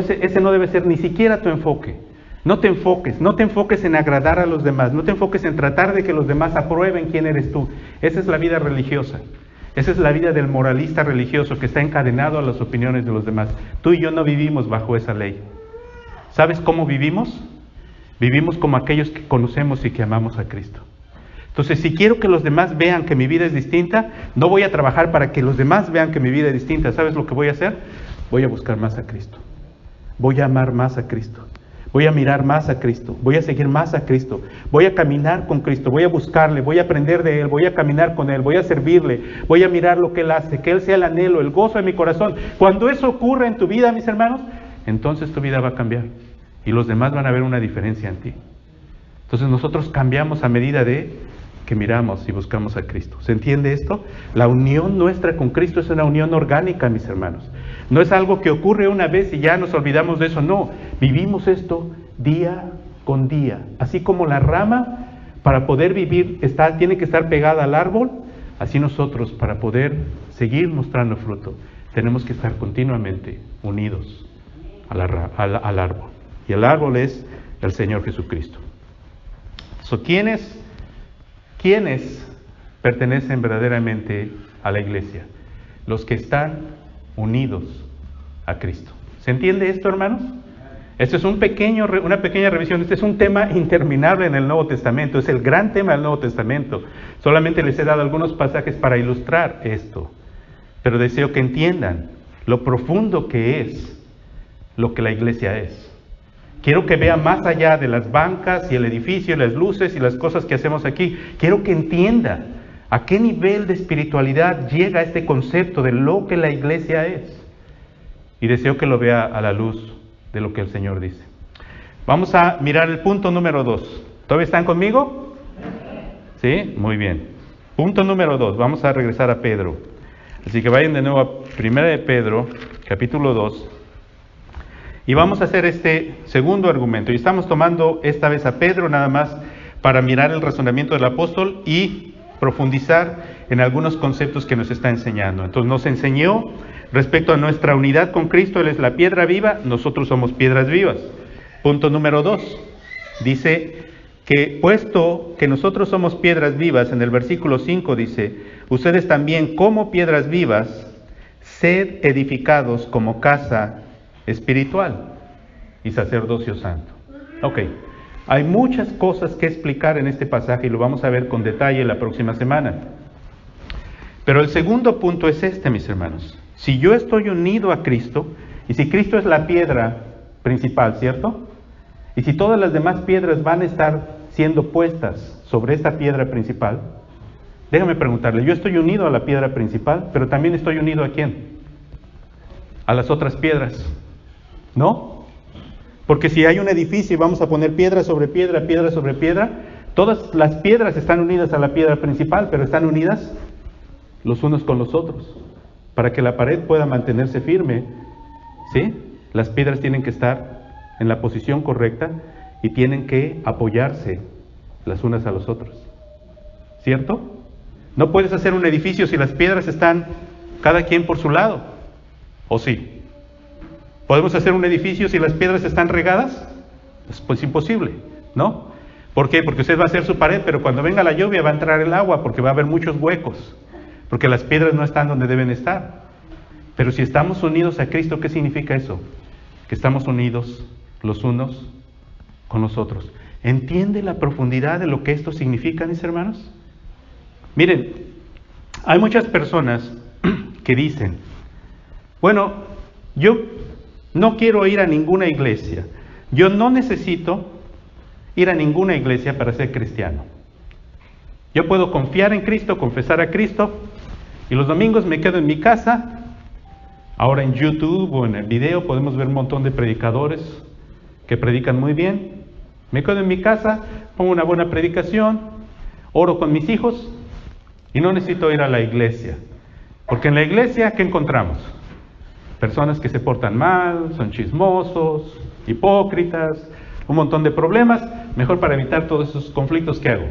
ese no debe ser ni siquiera tu enfoque. No te enfoques en agradar a los demás, no te enfoques en tratar de que los demás aprueben quién eres tú. Esa es la vida religiosa. Esa es la vida del moralista religioso que está encadenado a las opiniones de los demás. Tú y yo no vivimos bajo esa ley. ¿Sabes cómo vivimos? Vivimos como aquellos que conocemos y que amamos a Cristo. Entonces, si quiero que los demás vean que mi vida es distinta, no voy a trabajar para que los demás vean que mi vida es distinta. ¿Sabes lo que voy a hacer? Voy a buscar más a Cristo. Voy a amar más a Cristo. Voy a mirar más a Cristo, voy a seguir más a Cristo, voy a caminar con Cristo, voy a buscarle, voy a aprender de Él, voy a caminar con Él, voy a servirle, voy a mirar lo que Él hace, que Él sea el anhelo, el gozo de mi corazón. Cuando eso ocurra en tu vida, mis hermanos, entonces tu vida va a cambiar y los demás van a ver una diferencia en ti. Entonces nosotros cambiamos a medida de que miramos y buscamos a Cristo. ¿Se entiende esto? La unión nuestra con Cristo es una unión orgánica, mis hermanos. No es algo que ocurre una vez y ya nos olvidamos de eso. No, vivimos esto día con día. Así como la rama, para poder vivir, tiene que estar pegada al árbol, así nosotros, para poder seguir mostrando fruto, tenemos que estar continuamente unidos al árbol. Y el árbol es el Señor Jesucristo. ¿Quiénes pertenecen verdaderamente a la iglesia? Los que están unidos a Cristo. ¿Se entiende esto, hermanos? Esto es una pequeña revisión. Este es un tema interminable en el Nuevo Testamento. Es el gran tema del Nuevo Testamento. Solamente les he dado algunos pasajes para ilustrar esto. Pero deseo que entiendan lo profundo que es lo que la iglesia es. Quiero que vean más allá de las bancas y el edificio y las luces y las cosas que hacemos aquí. Quiero que entienda a qué nivel de espiritualidad llega este concepto de lo que la iglesia es. Y deseo que lo vea a la luz de lo que el Señor dice. Vamos a mirar el punto número 2. ¿Todavía están conmigo? ¿Sí? Muy bien. Punto número 2. Vamos a regresar a Pedro. Así que vayan de nuevo a 1 de Pedro, capítulo 2. Y vamos a hacer este segundo argumento. Y estamos tomando esta vez a Pedro nada más para mirar el razonamiento del apóstol y profundizar en algunos conceptos que nos está enseñando. Entonces nos enseñó respecto a nuestra unidad con Cristo. Él es la piedra viva, nosotros somos piedras vivas. Punto número 2. Dice que puesto que nosotros somos piedras vivas, en el versículo 5 dice, ustedes también como piedras vivas, sed edificados como casa espiritual y sacerdocio santo. Ok, hay muchas cosas que explicar en este pasaje y lo vamos a ver con detalle la próxima semana. Pero el segundo punto es este, mis hermanos. Si yo estoy unido a Cristo, y si Cristo es la piedra principal, ¿cierto? Y si todas las demás piedras van a estar siendo puestas sobre esta piedra principal, déjame preguntarle, yo estoy unido a la piedra principal, pero también estoy unido ¿a quién? A las otras piedras. ¿No? Porque si hay un edificio y vamos a poner piedra sobre piedra, piedra sobre piedra, todas las piedras están unidas a la piedra principal, pero están unidas los unos con los otros. Para que la pared pueda mantenerse firme, ¿sí? Las piedras tienen que estar en la posición correcta y tienen que apoyarse las unas a las otras. ¿Cierto? No puedes hacer un edificio si las piedras están cada quien por su lado. ¿O sí? ¿Podemos hacer un edificio si las piedras están regadas? Pues imposible, ¿no? ¿Por qué? Porque usted va a hacer su pared, pero cuando venga la lluvia va a entrar el agua porque va a haber muchos huecos, porque las piedras no están donde deben estar. Pero si estamos unidos a Cristo, ¿qué significa eso? Que estamos unidos los unos con los otros. ¿Entiende la profundidad de lo que esto significa, mis hermanos? Miren, hay muchas personas que dicen, bueno, yo no quiero ir a ninguna iglesia. Yo no necesito ir a ninguna iglesia para ser cristiano. Yo puedo confiar en Cristo, confesar a Cristo, y los domingos me quedo en mi casa. Ahora en YouTube o en el video podemos ver un montón de predicadores que predican muy bien. Me quedo en mi casa, pongo una buena predicación, oro con mis hijos y no necesito ir a la iglesia. Porque en la iglesia, ¿qué encontramos? Personas que se portan mal, son chismosos, hipócritas, un montón de problemas. Mejor para evitar todos esos conflictos, ¿qué hago?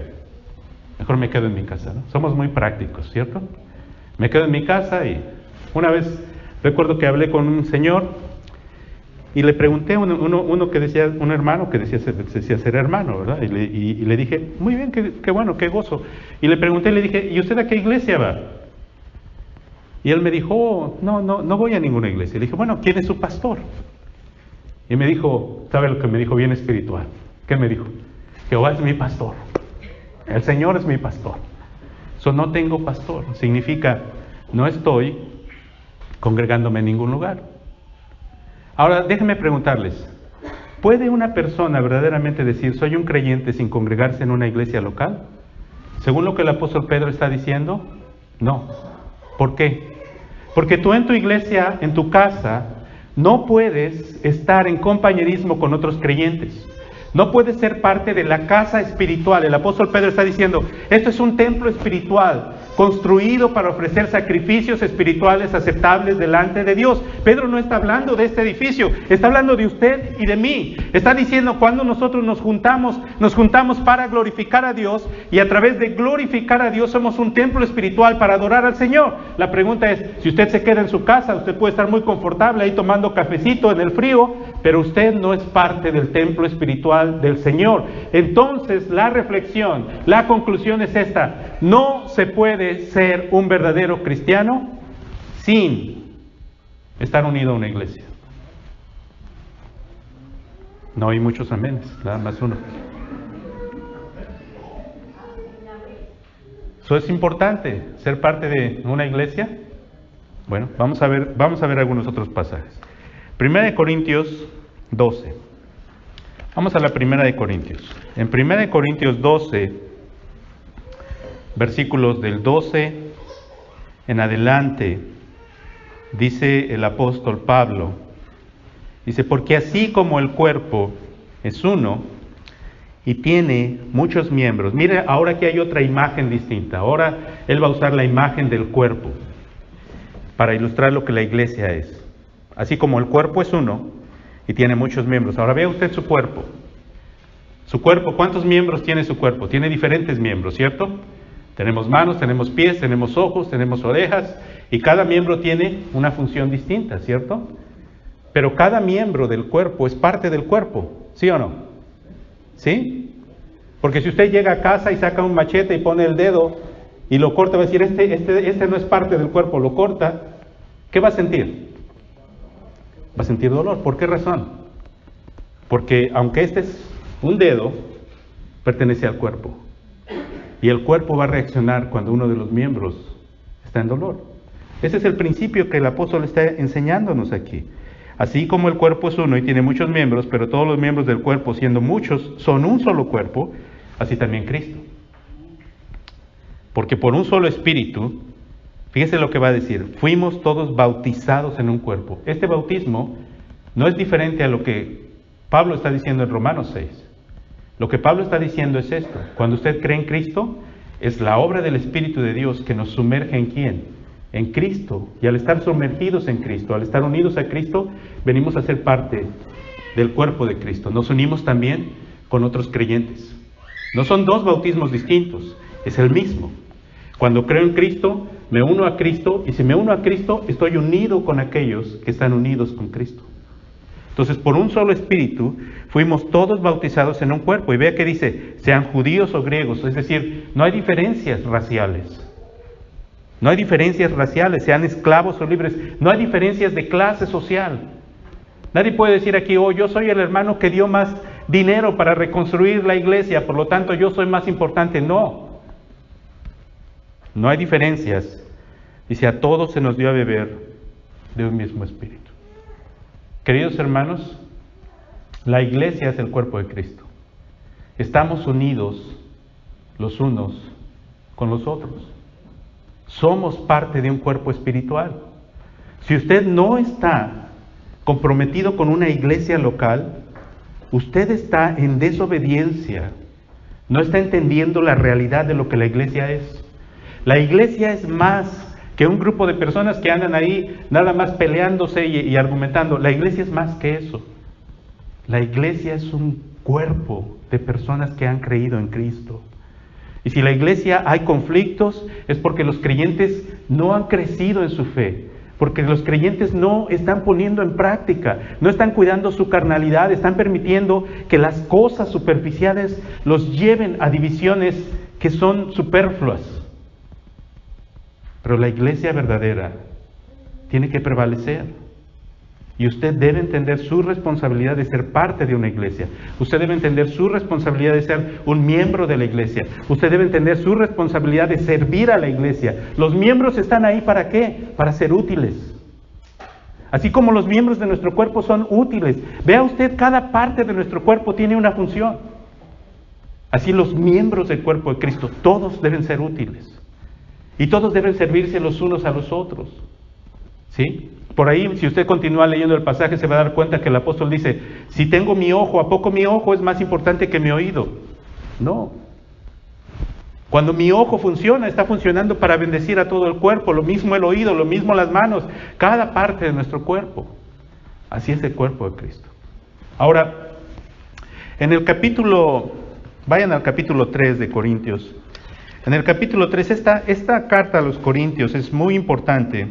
Mejor me quedo en mi casa, ¿no? Somos muy prácticos, ¿cierto? Me quedo en mi casa y una vez recuerdo que hablé con un señor y le pregunté a uno que decía, un hermano que decía ser hermano, ¿verdad? Y le dije, muy bien, qué bueno, qué gozo. Y le pregunté, le dije, ¿y usted a qué iglesia va? Y él me dijo, oh, no voy a ninguna iglesia. Le dije, bueno, ¿quién es su pastor? Y me dijo, ¿sabe lo que me dijo? Bien espiritual. ¿Qué me dijo? Jehová es mi pastor. El Señor es mi pastor. Eso no tengo pastor. Significa, no estoy congregándome en ningún lugar. Ahora, déjenme preguntarles, ¿puede una persona verdaderamente decir, soy un creyente sin congregarse en una iglesia local? Según lo que el apóstol Pedro está diciendo, no. ¿Por qué? Porque tú en tu iglesia, en tu casa, no puedes estar en compañerismo con otros creyentes. No puede ser parte de la casa espiritual. El apóstol Pedro está diciendo, esto es un templo espiritual, construido para ofrecer sacrificios espirituales aceptables delante de Dios. Pedro no está hablando de este edificio, está hablando de usted y de mí. Está diciendo, cuando nosotros nos juntamos para glorificar a Dios, y a través de glorificar a Dios somos un templo espiritual para adorar al Señor. La pregunta es, si usted se queda en su casa, usted puede estar muy confortable ahí tomando cafecito en el frío, pero usted no es parte del templo espiritual del Señor. Entonces, la reflexión, la conclusión es esta: no se puede ser un verdadero cristiano sin estar unido a una iglesia. No hay muchos amenes, nada más uno. Eso es importante, ser parte de una iglesia. Bueno, vamos a ver algunos otros pasajes. Primera de Corintios 12. Vamos a la Primera de Corintios. En Primera de Corintios 12, versículos del 12 en adelante, dice el apóstol Pablo, dice, porque así como el cuerpo es uno y tiene muchos miembros. Mire, ahora aquí hay otra imagen distinta. Ahora él va a usar la imagen del cuerpo para ilustrar lo que la iglesia es. Así como el cuerpo es uno y tiene muchos miembros. Ahora vea usted su cuerpo. Su cuerpo, ¿cuántos miembros tiene su cuerpo? Tiene diferentes miembros, ¿cierto? Tenemos manos, tenemos pies, tenemos ojos, tenemos orejas, y cada miembro tiene una función distinta, ¿cierto? Pero cada miembro del cuerpo es parte del cuerpo, ¿sí o no? ¿Sí? Porque si usted llega a casa y saca un machete y pone el dedo y lo corta, va a decir, este no es parte del cuerpo, lo corta, ¿qué va a sentir? Va a sentir dolor. ¿Por qué razón? Porque aunque este es un dedo, pertenece al cuerpo. Y el cuerpo va a reaccionar cuando uno de los miembros está en dolor. Ese es el principio que el apóstol está enseñándonos aquí. Así como el cuerpo es uno y tiene muchos miembros, pero todos los miembros del cuerpo, siendo muchos, son un solo cuerpo, así también Cristo. Porque por un solo espíritu, fíjese lo que va a decir, fuimos todos bautizados en un cuerpo. Este bautismo no es diferente a lo que Pablo está diciendo en Romanos 6. Lo que Pablo está diciendo es esto: cuando usted cree en Cristo, es la obra del Espíritu de Dios que nos sumerge ¿en quién? En Cristo. Y al estar sumergidos en Cristo, al estar unidos a Cristo, venimos a ser parte del cuerpo de Cristo. Nos unimos también con otros creyentes. No son dos bautismos distintos, es el mismo. Cuando creo en Cristo, me uno a Cristo, y si me uno a Cristo, estoy unido con aquellos que están unidos con Cristo. Entonces, por un solo espíritu, fuimos todos bautizados en un cuerpo. Y vea que dice, sean judíos o griegos, es decir, no hay diferencias raciales. No hay diferencias raciales, sean esclavos o libres, no hay diferencias de clase social. Nadie puede decir aquí, oh, yo soy el hermano que dio más dinero para reconstruir la iglesia, por lo tanto yo soy más importante. No, no hay diferencias. Dice, a todos se nos dio a beber de un mismo espíritu. Queridos hermanos, la iglesia es el cuerpo de Cristo. Estamos unidos los unos con los otros. Somos parte de un cuerpo espiritual. Si usted no está comprometido con una iglesia local, usted está en desobediencia. No está entendiendo la realidad de lo que la iglesia es. La iglesia es más que un grupo de personas que andan ahí nada más peleándose y argumentando. La iglesia es más que eso. La iglesia es un cuerpo de personas que han creído en Cristo. Y si la iglesia hay conflictos, es porque los creyentes no han crecido en su fe, porque los creyentes no están poniendo en práctica, no están cuidando su carnalidad, están permitiendo que las cosas superficiales los lleven a divisiones que son superfluas. Pero la iglesia verdadera tiene que prevalecer. Y usted debe entender su responsabilidad de ser parte de una iglesia. Usted debe entender su responsabilidad de ser un miembro de la iglesia. Usted debe entender su responsabilidad de servir a la iglesia. Los miembros están ahí ¿para qué? Para ser útiles. Así como los miembros de nuestro cuerpo son útiles. Vea usted, cada parte de nuestro cuerpo tiene una función. Así los miembros del cuerpo de Cristo, todos deben ser útiles. Y todos deben servirse los unos a los otros. ¿Sí? Por ahí, si usted continúa leyendo el pasaje, se va a dar cuenta que el apóstol dice, si tengo mi ojo, ¿a poco mi ojo es más importante que mi oído? No. Cuando mi ojo funciona, está funcionando para bendecir a todo el cuerpo, lo mismo el oído, lo mismo las manos, cada parte de nuestro cuerpo. Así es el cuerpo de Cristo. Ahora, en el capítulo, vayan al capítulo 3 de Corintios. En el capítulo 3, esta carta a los Corintios es muy importante,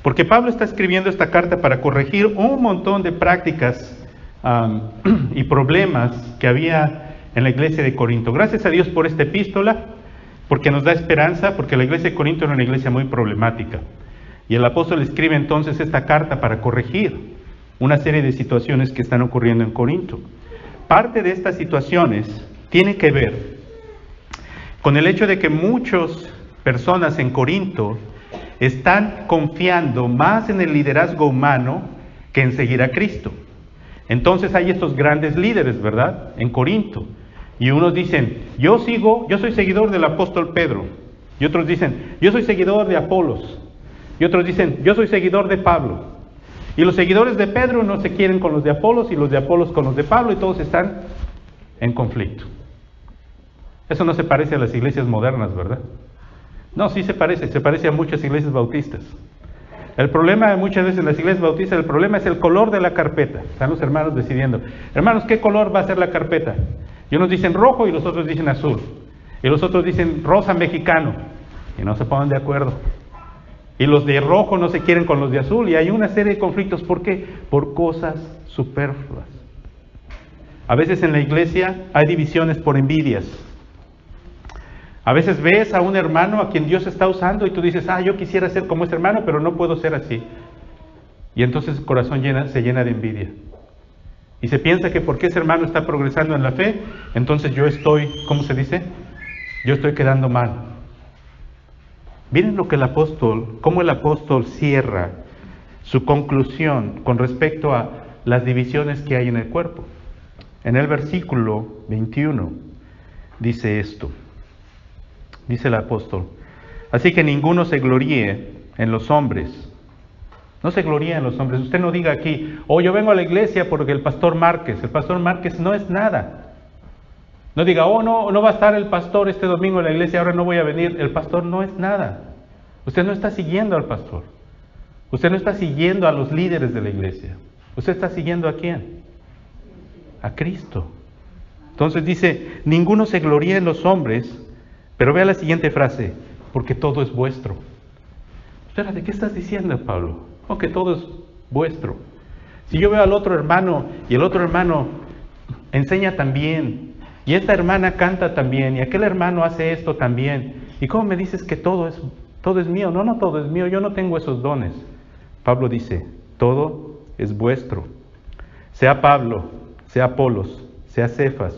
porque Pablo está escribiendo esta carta para corregir un montón de prácticas y problemas que había en la iglesia de Corinto. Gracias a Dios por esta epístola, porque nos da esperanza, porque la iglesia de Corinto era una iglesia muy problemática. Y el apóstol escribe entonces esta carta para corregir una serie de situaciones que están ocurriendo en Corinto. Parte de estas situaciones tiene que ver con el hecho de que muchas personas en Corinto están confiando más en el liderazgo humano que en seguir a Cristo. Entonces hay estos grandes líderes, ¿verdad?, en Corinto. Y unos dicen, yo soy seguidor del apóstol Pedro. Y otros dicen, yo soy seguidor de Apolos. Y otros dicen, yo soy seguidor de Pablo. Y los seguidores de Pedro no se quieren con los de Apolos y los de Apolos con los de Pablo, y todos están en conflicto. Eso no se parece a las iglesias modernas, ¿verdad? No, sí se parece a muchas iglesias bautistas. El problema muchas veces en las iglesias bautistas, el problema es el color de la carpeta. Están los hermanos decidiendo, hermanos, ¿qué color va a ser la carpeta? Y unos dicen rojo y los otros dicen azul. Y los otros dicen rosa mexicano. Y no se ponen de acuerdo. Y los de rojo no se quieren con los de azul. Y hay una serie de conflictos. ¿Por qué? Por cosas superfluas. A veces en la iglesia hay divisiones por envidias. A veces ves a un hermano a quien Dios está usando y tú dices, yo quisiera ser como ese hermano, pero no puedo ser así. Y entonces el corazón se llena de envidia. Y se piensa que porque ese hermano está progresando en la fe, entonces yo estoy, ¿cómo se dice? Yo estoy quedando mal. Miren cómo el apóstol cierra su conclusión con respecto a las divisiones que hay en el cuerpo. En el versículo 21 dice esto. Dice el apóstol, así que ninguno se gloríe en los hombres. No se gloríe en los hombres. Usted no diga aquí, yo vengo a la iglesia porque el pastor Márquez no es nada. No diga, no va a estar el pastor este domingo en la iglesia, ahora no voy a venir. El pastor no es nada. Usted no está siguiendo al pastor. Usted no está siguiendo a los líderes de la iglesia. Usted está siguiendo ¿a quién? A Cristo. Entonces dice, ninguno se gloríe en los hombres. Pero vea la siguiente frase, porque todo es vuestro. Espérate, ¿qué estás diciendo, Pablo? Que todo es vuestro. Si yo veo al otro hermano y el otro hermano enseña también, y esta hermana canta también, y aquel hermano hace esto también, ¿y cómo me dices que todo es mío? No, todo es mío, yo no tengo esos dones. Pablo dice, todo es vuestro. Sea Pablo, sea Apolos, sea Cefas,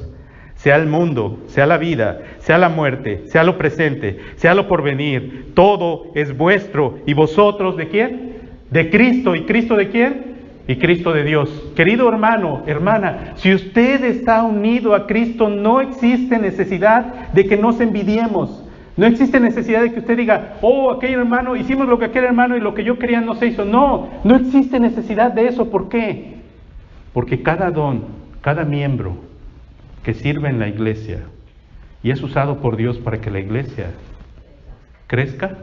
sea el mundo, sea la vida, sea la muerte, sea lo presente, sea lo porvenir, todo es vuestro. ¿Y vosotros de quién? De Cristo. ¿Y Cristo de quién? Y Cristo de Dios. Querido hermano, hermana, si usted está unido a Cristo, no existe necesidad de que nos envidiemos. No existe necesidad de que usted diga, aquel hermano, hicimos lo que aquel hermano y lo que yo quería no se hizo. No existe necesidad de eso. ¿Por qué? Porque cada don, cada miembro que sirve en la iglesia y es usado por Dios para que la iglesia crezca,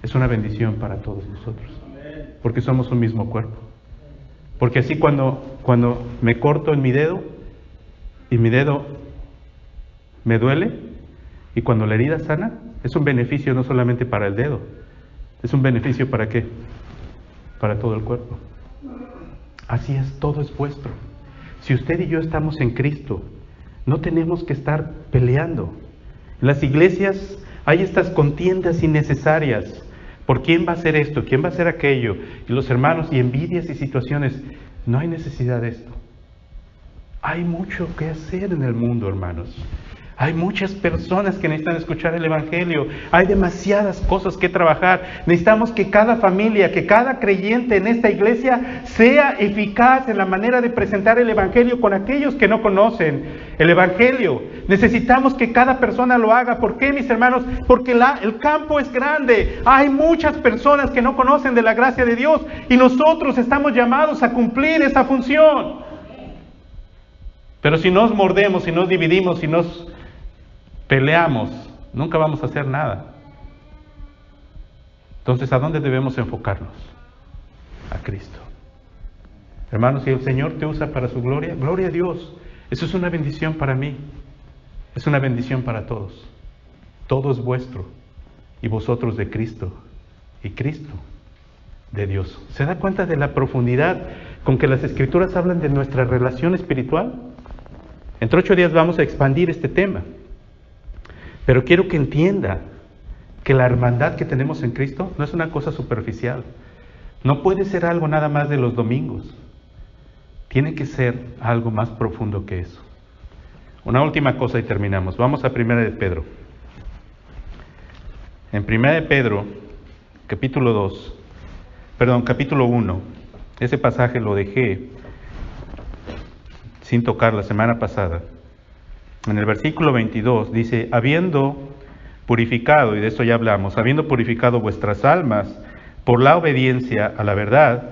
es una bendición para todos nosotros, porque somos un mismo cuerpo. Porque así cuando me corto en mi dedo y mi dedo me duele, y cuando la herida sana, es un beneficio no solamente para el dedo, es un beneficio ¿para qué? Para todo el cuerpo. Así es, todo es vuestro. Si usted y yo estamos en Cristo, no tenemos que estar peleando. En las iglesias hay estas contiendas innecesarias. ¿Por quién va a hacer esto? ¿Quién va a hacer aquello? Y los hermanos, y envidias y situaciones. No hay necesidad de esto. Hay mucho que hacer en el mundo, hermanos. Hay muchas personas que necesitan escuchar el Evangelio. Hay demasiadas cosas que trabajar. Necesitamos que cada familia, que cada creyente en esta iglesia sea eficaz en la manera de presentar el Evangelio con aquellos que no conocen el Evangelio. Necesitamos que cada persona lo haga. ¿Por qué, mis hermanos? Porque el campo es grande. Hay muchas personas que no conocen de la gracia de Dios y nosotros estamos llamados a cumplir esa función. Pero si nos mordemos, si nos dividimos, si nos peleamos, nunca vamos a hacer nada. Entonces, ¿a dónde debemos enfocarnos? A Cristo. Hermanos, si el Señor te usa para su gloria, gloria a Dios. Eso es una bendición para mí. Es una bendición para todos. Todo es vuestro. Y vosotros de Cristo. Y Cristo de Dios. ¿Se da cuenta de la profundidad con que las Escrituras hablan de nuestra relación espiritual? Entre 8 días vamos a expandir este tema. Pero quiero que entienda que la hermandad que tenemos en Cristo no es una cosa superficial. No puede ser algo nada más de los domingos. Tiene que ser algo más profundo que eso. Una última cosa y terminamos. Vamos a 1 de Pedro. En 1 de Pedro, capítulo 1, ese pasaje lo dejé sin tocar la semana pasada. En el versículo 22 dice, habiendo purificado, y de esto ya hablamos, habiendo purificado vuestras almas por la obediencia a la verdad,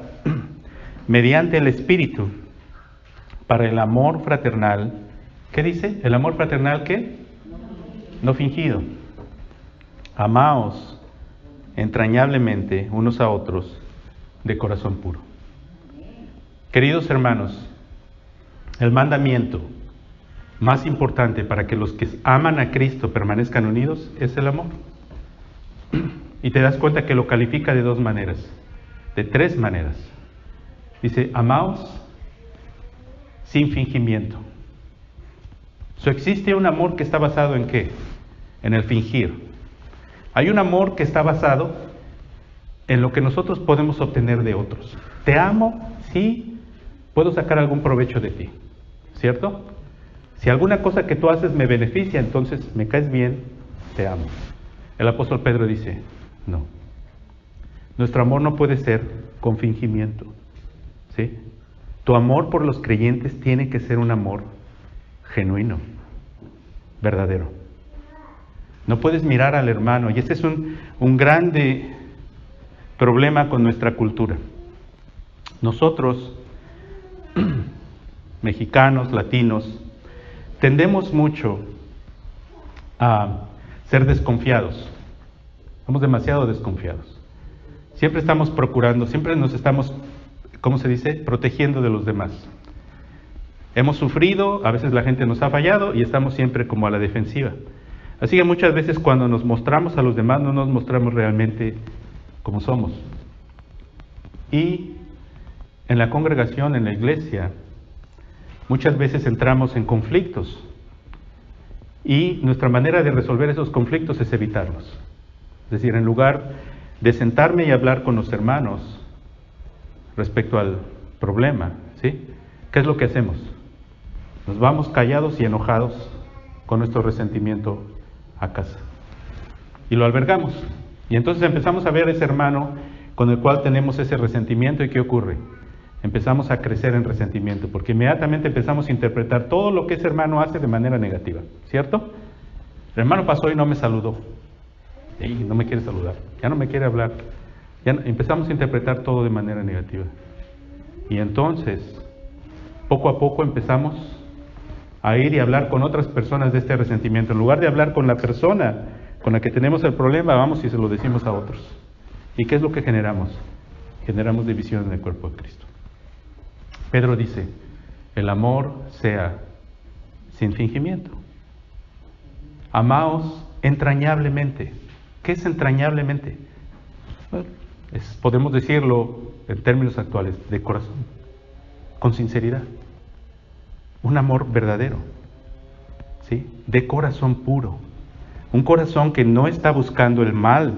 mediante el Espíritu, para el amor fraternal. ¿Qué dice? ¿El amor fraternal qué? No fingido. Amaos entrañablemente unos a otros de corazón puro. Queridos hermanos, el mandamiento más importante para que los que aman a Cristo permanezcan unidos es el amor. Y te das cuenta que lo califica de 2 maneras, de 3 maneras. Dice, amaos sin fingimiento. Existe un amor que está basado en ¿qué? En el fingir. Hay un amor que está basado en lo que nosotros podemos obtener de otros. Te amo si puedo sacar algún provecho de ti, ¿cierto? Si alguna cosa que tú haces me beneficia, entonces me caes bien, te amo. El apóstol Pedro dice, no. Nuestro amor no puede ser con fingimiento, ¿sí? Tu amor por los creyentes tiene que ser un amor genuino, verdadero. No puedes mirar al hermano, y ese es un grande problema con nuestra cultura. Nosotros, mexicanos, latinos, tendemos mucho a ser desconfiados. Somos demasiado desconfiados. Siempre estamos procurando, siempre nos estamos, ¿cómo se dice?, protegiendo de los demás. Hemos sufrido, a veces la gente nos ha fallado y estamos siempre como a la defensiva. Así que muchas veces cuando nos mostramos a los demás no nos mostramos realmente como somos. Y en la congregación, en la iglesia, muchas veces entramos en conflictos. Y nuestra manera de resolver esos conflictos es evitarlos. Es decir, en lugar de sentarme y hablar con los hermanos respecto al problema, ¿sí? ¿Qué es lo que hacemos? Nos vamos callados y enojados con nuestro resentimiento a casa. Y lo albergamos. Y entonces empezamos a ver ese hermano con el cual tenemos ese resentimiento. ¿Y qué ocurre? Empezamos a crecer en resentimiento, porque inmediatamente empezamos a interpretar todo lo que ese hermano hace de manera negativa, ¿cierto? El hermano pasó y no me saludó. Y no me quiere saludar, ya no me quiere hablar. Empezamos a interpretar todo de manera negativa. Y entonces, poco a poco empezamos a ir y hablar con otras personas de este resentimiento. En lugar de hablar con la persona con la que tenemos el problema, vamos y se lo decimos a otros. ¿Y qué es lo que generamos? Generamos división en el cuerpo de Cristo. Pedro dice, el amor sea sin fingimiento. Amaos entrañablemente. ¿Qué es entrañablemente? Bueno, podemos decirlo en términos actuales, de corazón, con sinceridad. Un amor verdadero, ¿sí? De corazón puro. Un corazón que no está buscando el mal,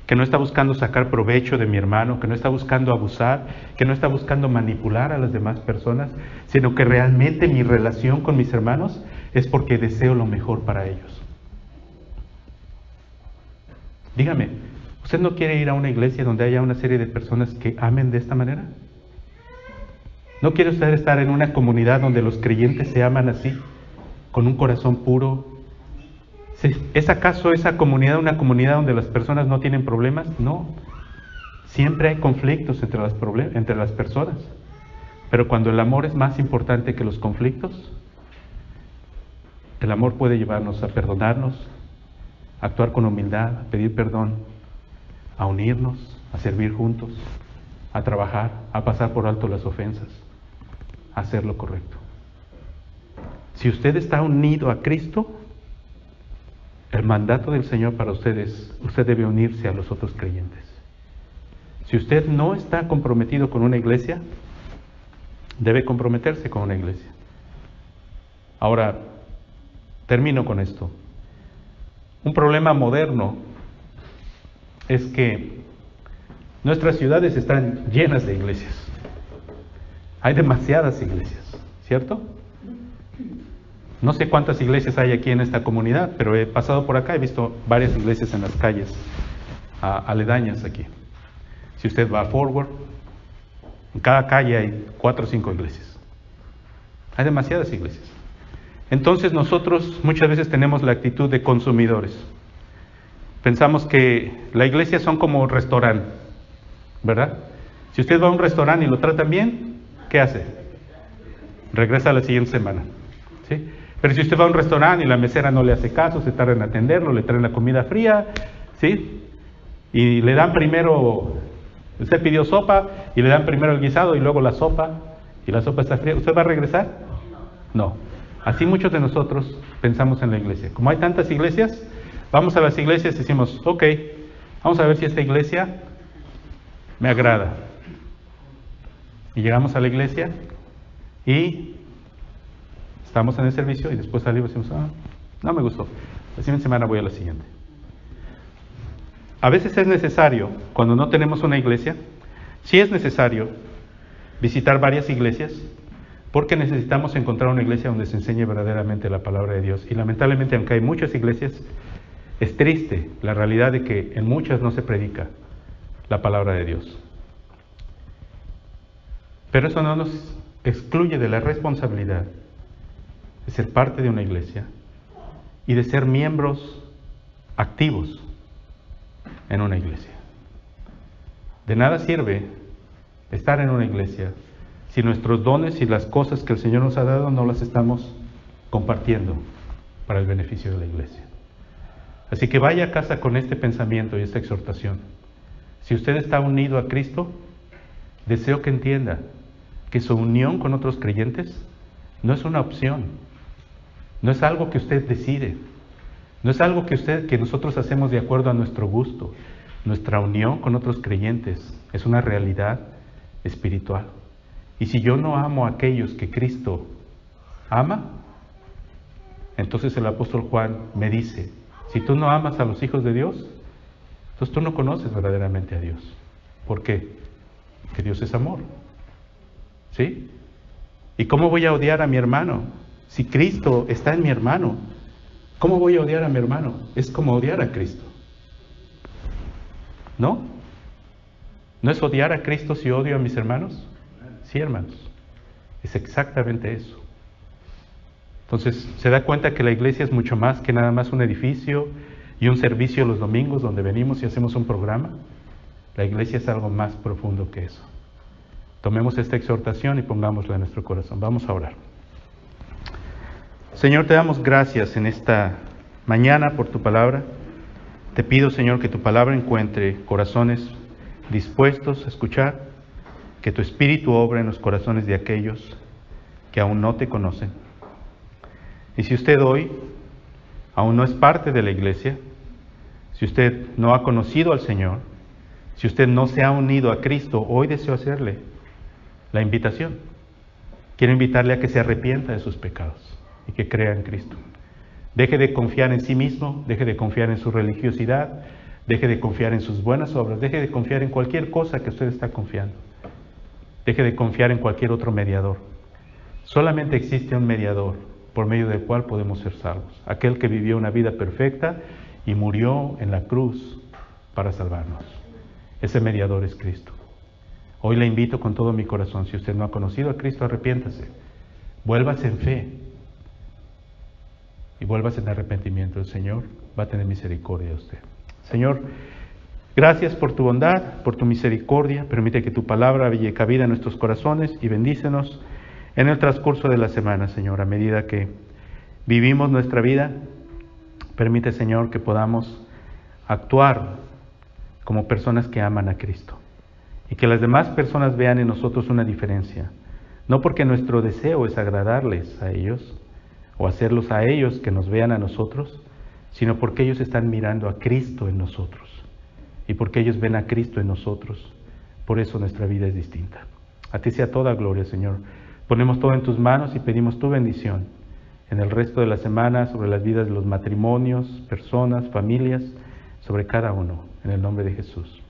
que no está buscando sacar provecho de mi hermano, que no está buscando abusar, que no está buscando manipular a las demás personas, sino que realmente mi relación con mis hermanos es porque deseo lo mejor para ellos. Dígame, ¿usted no quiere ir a una iglesia donde haya una serie de personas que amen de esta manera? ¿No quiere usted estar en una comunidad donde los creyentes se aman así? con un corazón puro. ¿Es acaso esa comunidad una comunidad donde las personas no tienen problemas? No. Siempre hay conflictos entre las personas. Pero cuando el amor es más importante que los conflictos, el amor puede llevarnos a perdonarnos, a actuar con humildad, a pedir perdón, a unirnos, a servir juntos, a trabajar, a pasar por alto las ofensas, a hacer lo correcto. Si usted está unido a Cristo, el mandato del Señor para ustedes, usted debe unirse a los otros creyentes. Si usted no está comprometido con una iglesia, debe comprometerse con una iglesia. Ahora, termino con esto. Un problema moderno es que nuestras ciudades están llenas de iglesias. Hay demasiadas iglesias, ¿cierto? No sé cuántas iglesias hay aquí en esta comunidad, pero he pasado por acá, he visto varias iglesias en las calles aledañas aquí. Si usted va a Forward, en cada calle hay 4 o 5 iglesias. Hay demasiadas iglesias. Entonces nosotros muchas veces tenemos la actitud de consumidores. Pensamos que la iglesia son como un restaurante, ¿verdad? Si usted va a un restaurante y lo tratan bien, ¿qué hace? Regresa a la siguiente semana, ¿sí? Pero si usted va a un restaurante y la mesera no le hace caso, se tarda en atenderlo, le traen la comida fría, ¿sí? Y le dan primero, usted pidió sopa y le dan primero el guisado y luego la sopa, y la sopa está fría, ¿usted va a regresar? No. Así muchos de nosotros pensamos en la iglesia. Como hay tantas iglesias, vamos a las iglesias y decimos, ok, vamos a ver si esta iglesia me agrada. Y llegamos a la iglesia y estamos en el servicio y después salimos y decimos, no me gustó, la siguiente semana voy a la siguiente. A veces es necesario, cuando no tenemos una iglesia, sí es necesario visitar varias iglesias, porque necesitamos encontrar una iglesia donde se enseñe verdaderamente la palabra de Dios. Y lamentablemente, aunque hay muchas iglesias, es triste la realidad de que en muchas no se predica la palabra de Dios. Pero eso no nos excluye de la responsabilidad de ser parte de una iglesia y de ser miembros activos en una iglesia. De nada sirve estar en una iglesia si nuestros dones y las cosas que el Señor nos ha dado no las estamos compartiendo para el beneficio de la iglesia. Así que vaya a casa con este pensamiento y esta exhortación. Si usted está unido a Cristo, deseo que entienda que su unión con otros creyentes no es una opción, no es algo que usted decide, no es algo que nosotros hacemos de acuerdo a nuestro gusto. Nuestra unión con otros creyentes es una realidad espiritual. Y si yo no amo a aquellos que Cristo ama, entonces el apóstol Juan me dice, si tú no amas a los hijos de Dios, entonces tú no conoces verdaderamente a Dios. ¿Por qué? Porque Dios es amor. ¿Sí? ¿Y cómo voy a odiar a mi hermano? Si Cristo está en mi hermano, ¿cómo voy a odiar a mi hermano? Es como odiar a Cristo. ¿No? ¿No es odiar a Cristo si odio a mis hermanos? Sí, hermanos. Es exactamente eso. Entonces, se da cuenta que la iglesia es mucho más que nada más un edificio y un servicio los domingos donde venimos y hacemos un programa. La iglesia es algo más profundo que eso. Tomemos esta exhortación y pongámosla en nuestro corazón. Vamos a orar. Señor, te damos gracias en esta mañana por tu palabra. Te pido, Señor, que tu palabra encuentre corazones dispuestos a escuchar, que tu Espíritu obre en los corazones de aquellos que aún no te conocen. Y si usted hoy aún no es parte de la iglesia, si usted no ha conocido al Señor, si usted no se ha unido a Cristo, hoy deseo hacerle la invitación. Quiero invitarle a que se arrepienta de sus pecados y que crea en Cristo. Deje de confiar en sí mismo, deje de confiar en su religiosidad, deje de confiar en sus buenas obras, deje de confiar en cualquier cosa que usted está confiando. Deje de confiar en cualquier otro mediador. Solamente existe un mediador por medio del cual podemos ser salvos. Aquel que vivió una vida perfecta y murió en la cruz para salvarnos. Ese mediador es Cristo. Hoy le invito con todo mi corazón, si usted no ha conocido a Cristo, arrepiéntase. Vuélvase en fe. y vuelvas en arrepentimiento, el Señor va a tener misericordia de usted. Señor, gracias por tu bondad, por tu misericordia. Permite que tu palabra haya cabida en nuestros corazones y bendícenos en el transcurso de la semana, Señor, a medida que vivimos nuestra vida. Permite, Señor, que podamos actuar como personas que aman a Cristo y que las demás personas vean en nosotros una diferencia. No porque nuestro deseo es agradarles a ellos o hacerlos a ellos que nos vean a nosotros, sino porque ellos están mirando a Cristo en nosotros y porque ellos ven a Cristo en nosotros. Por eso nuestra vida es distinta. A ti sea toda gloria, Señor. Ponemos todo en tus manos y pedimos tu bendición en el resto de la semana sobre las vidas de los matrimonios, personas, familias, sobre cada uno, en el nombre de Jesús.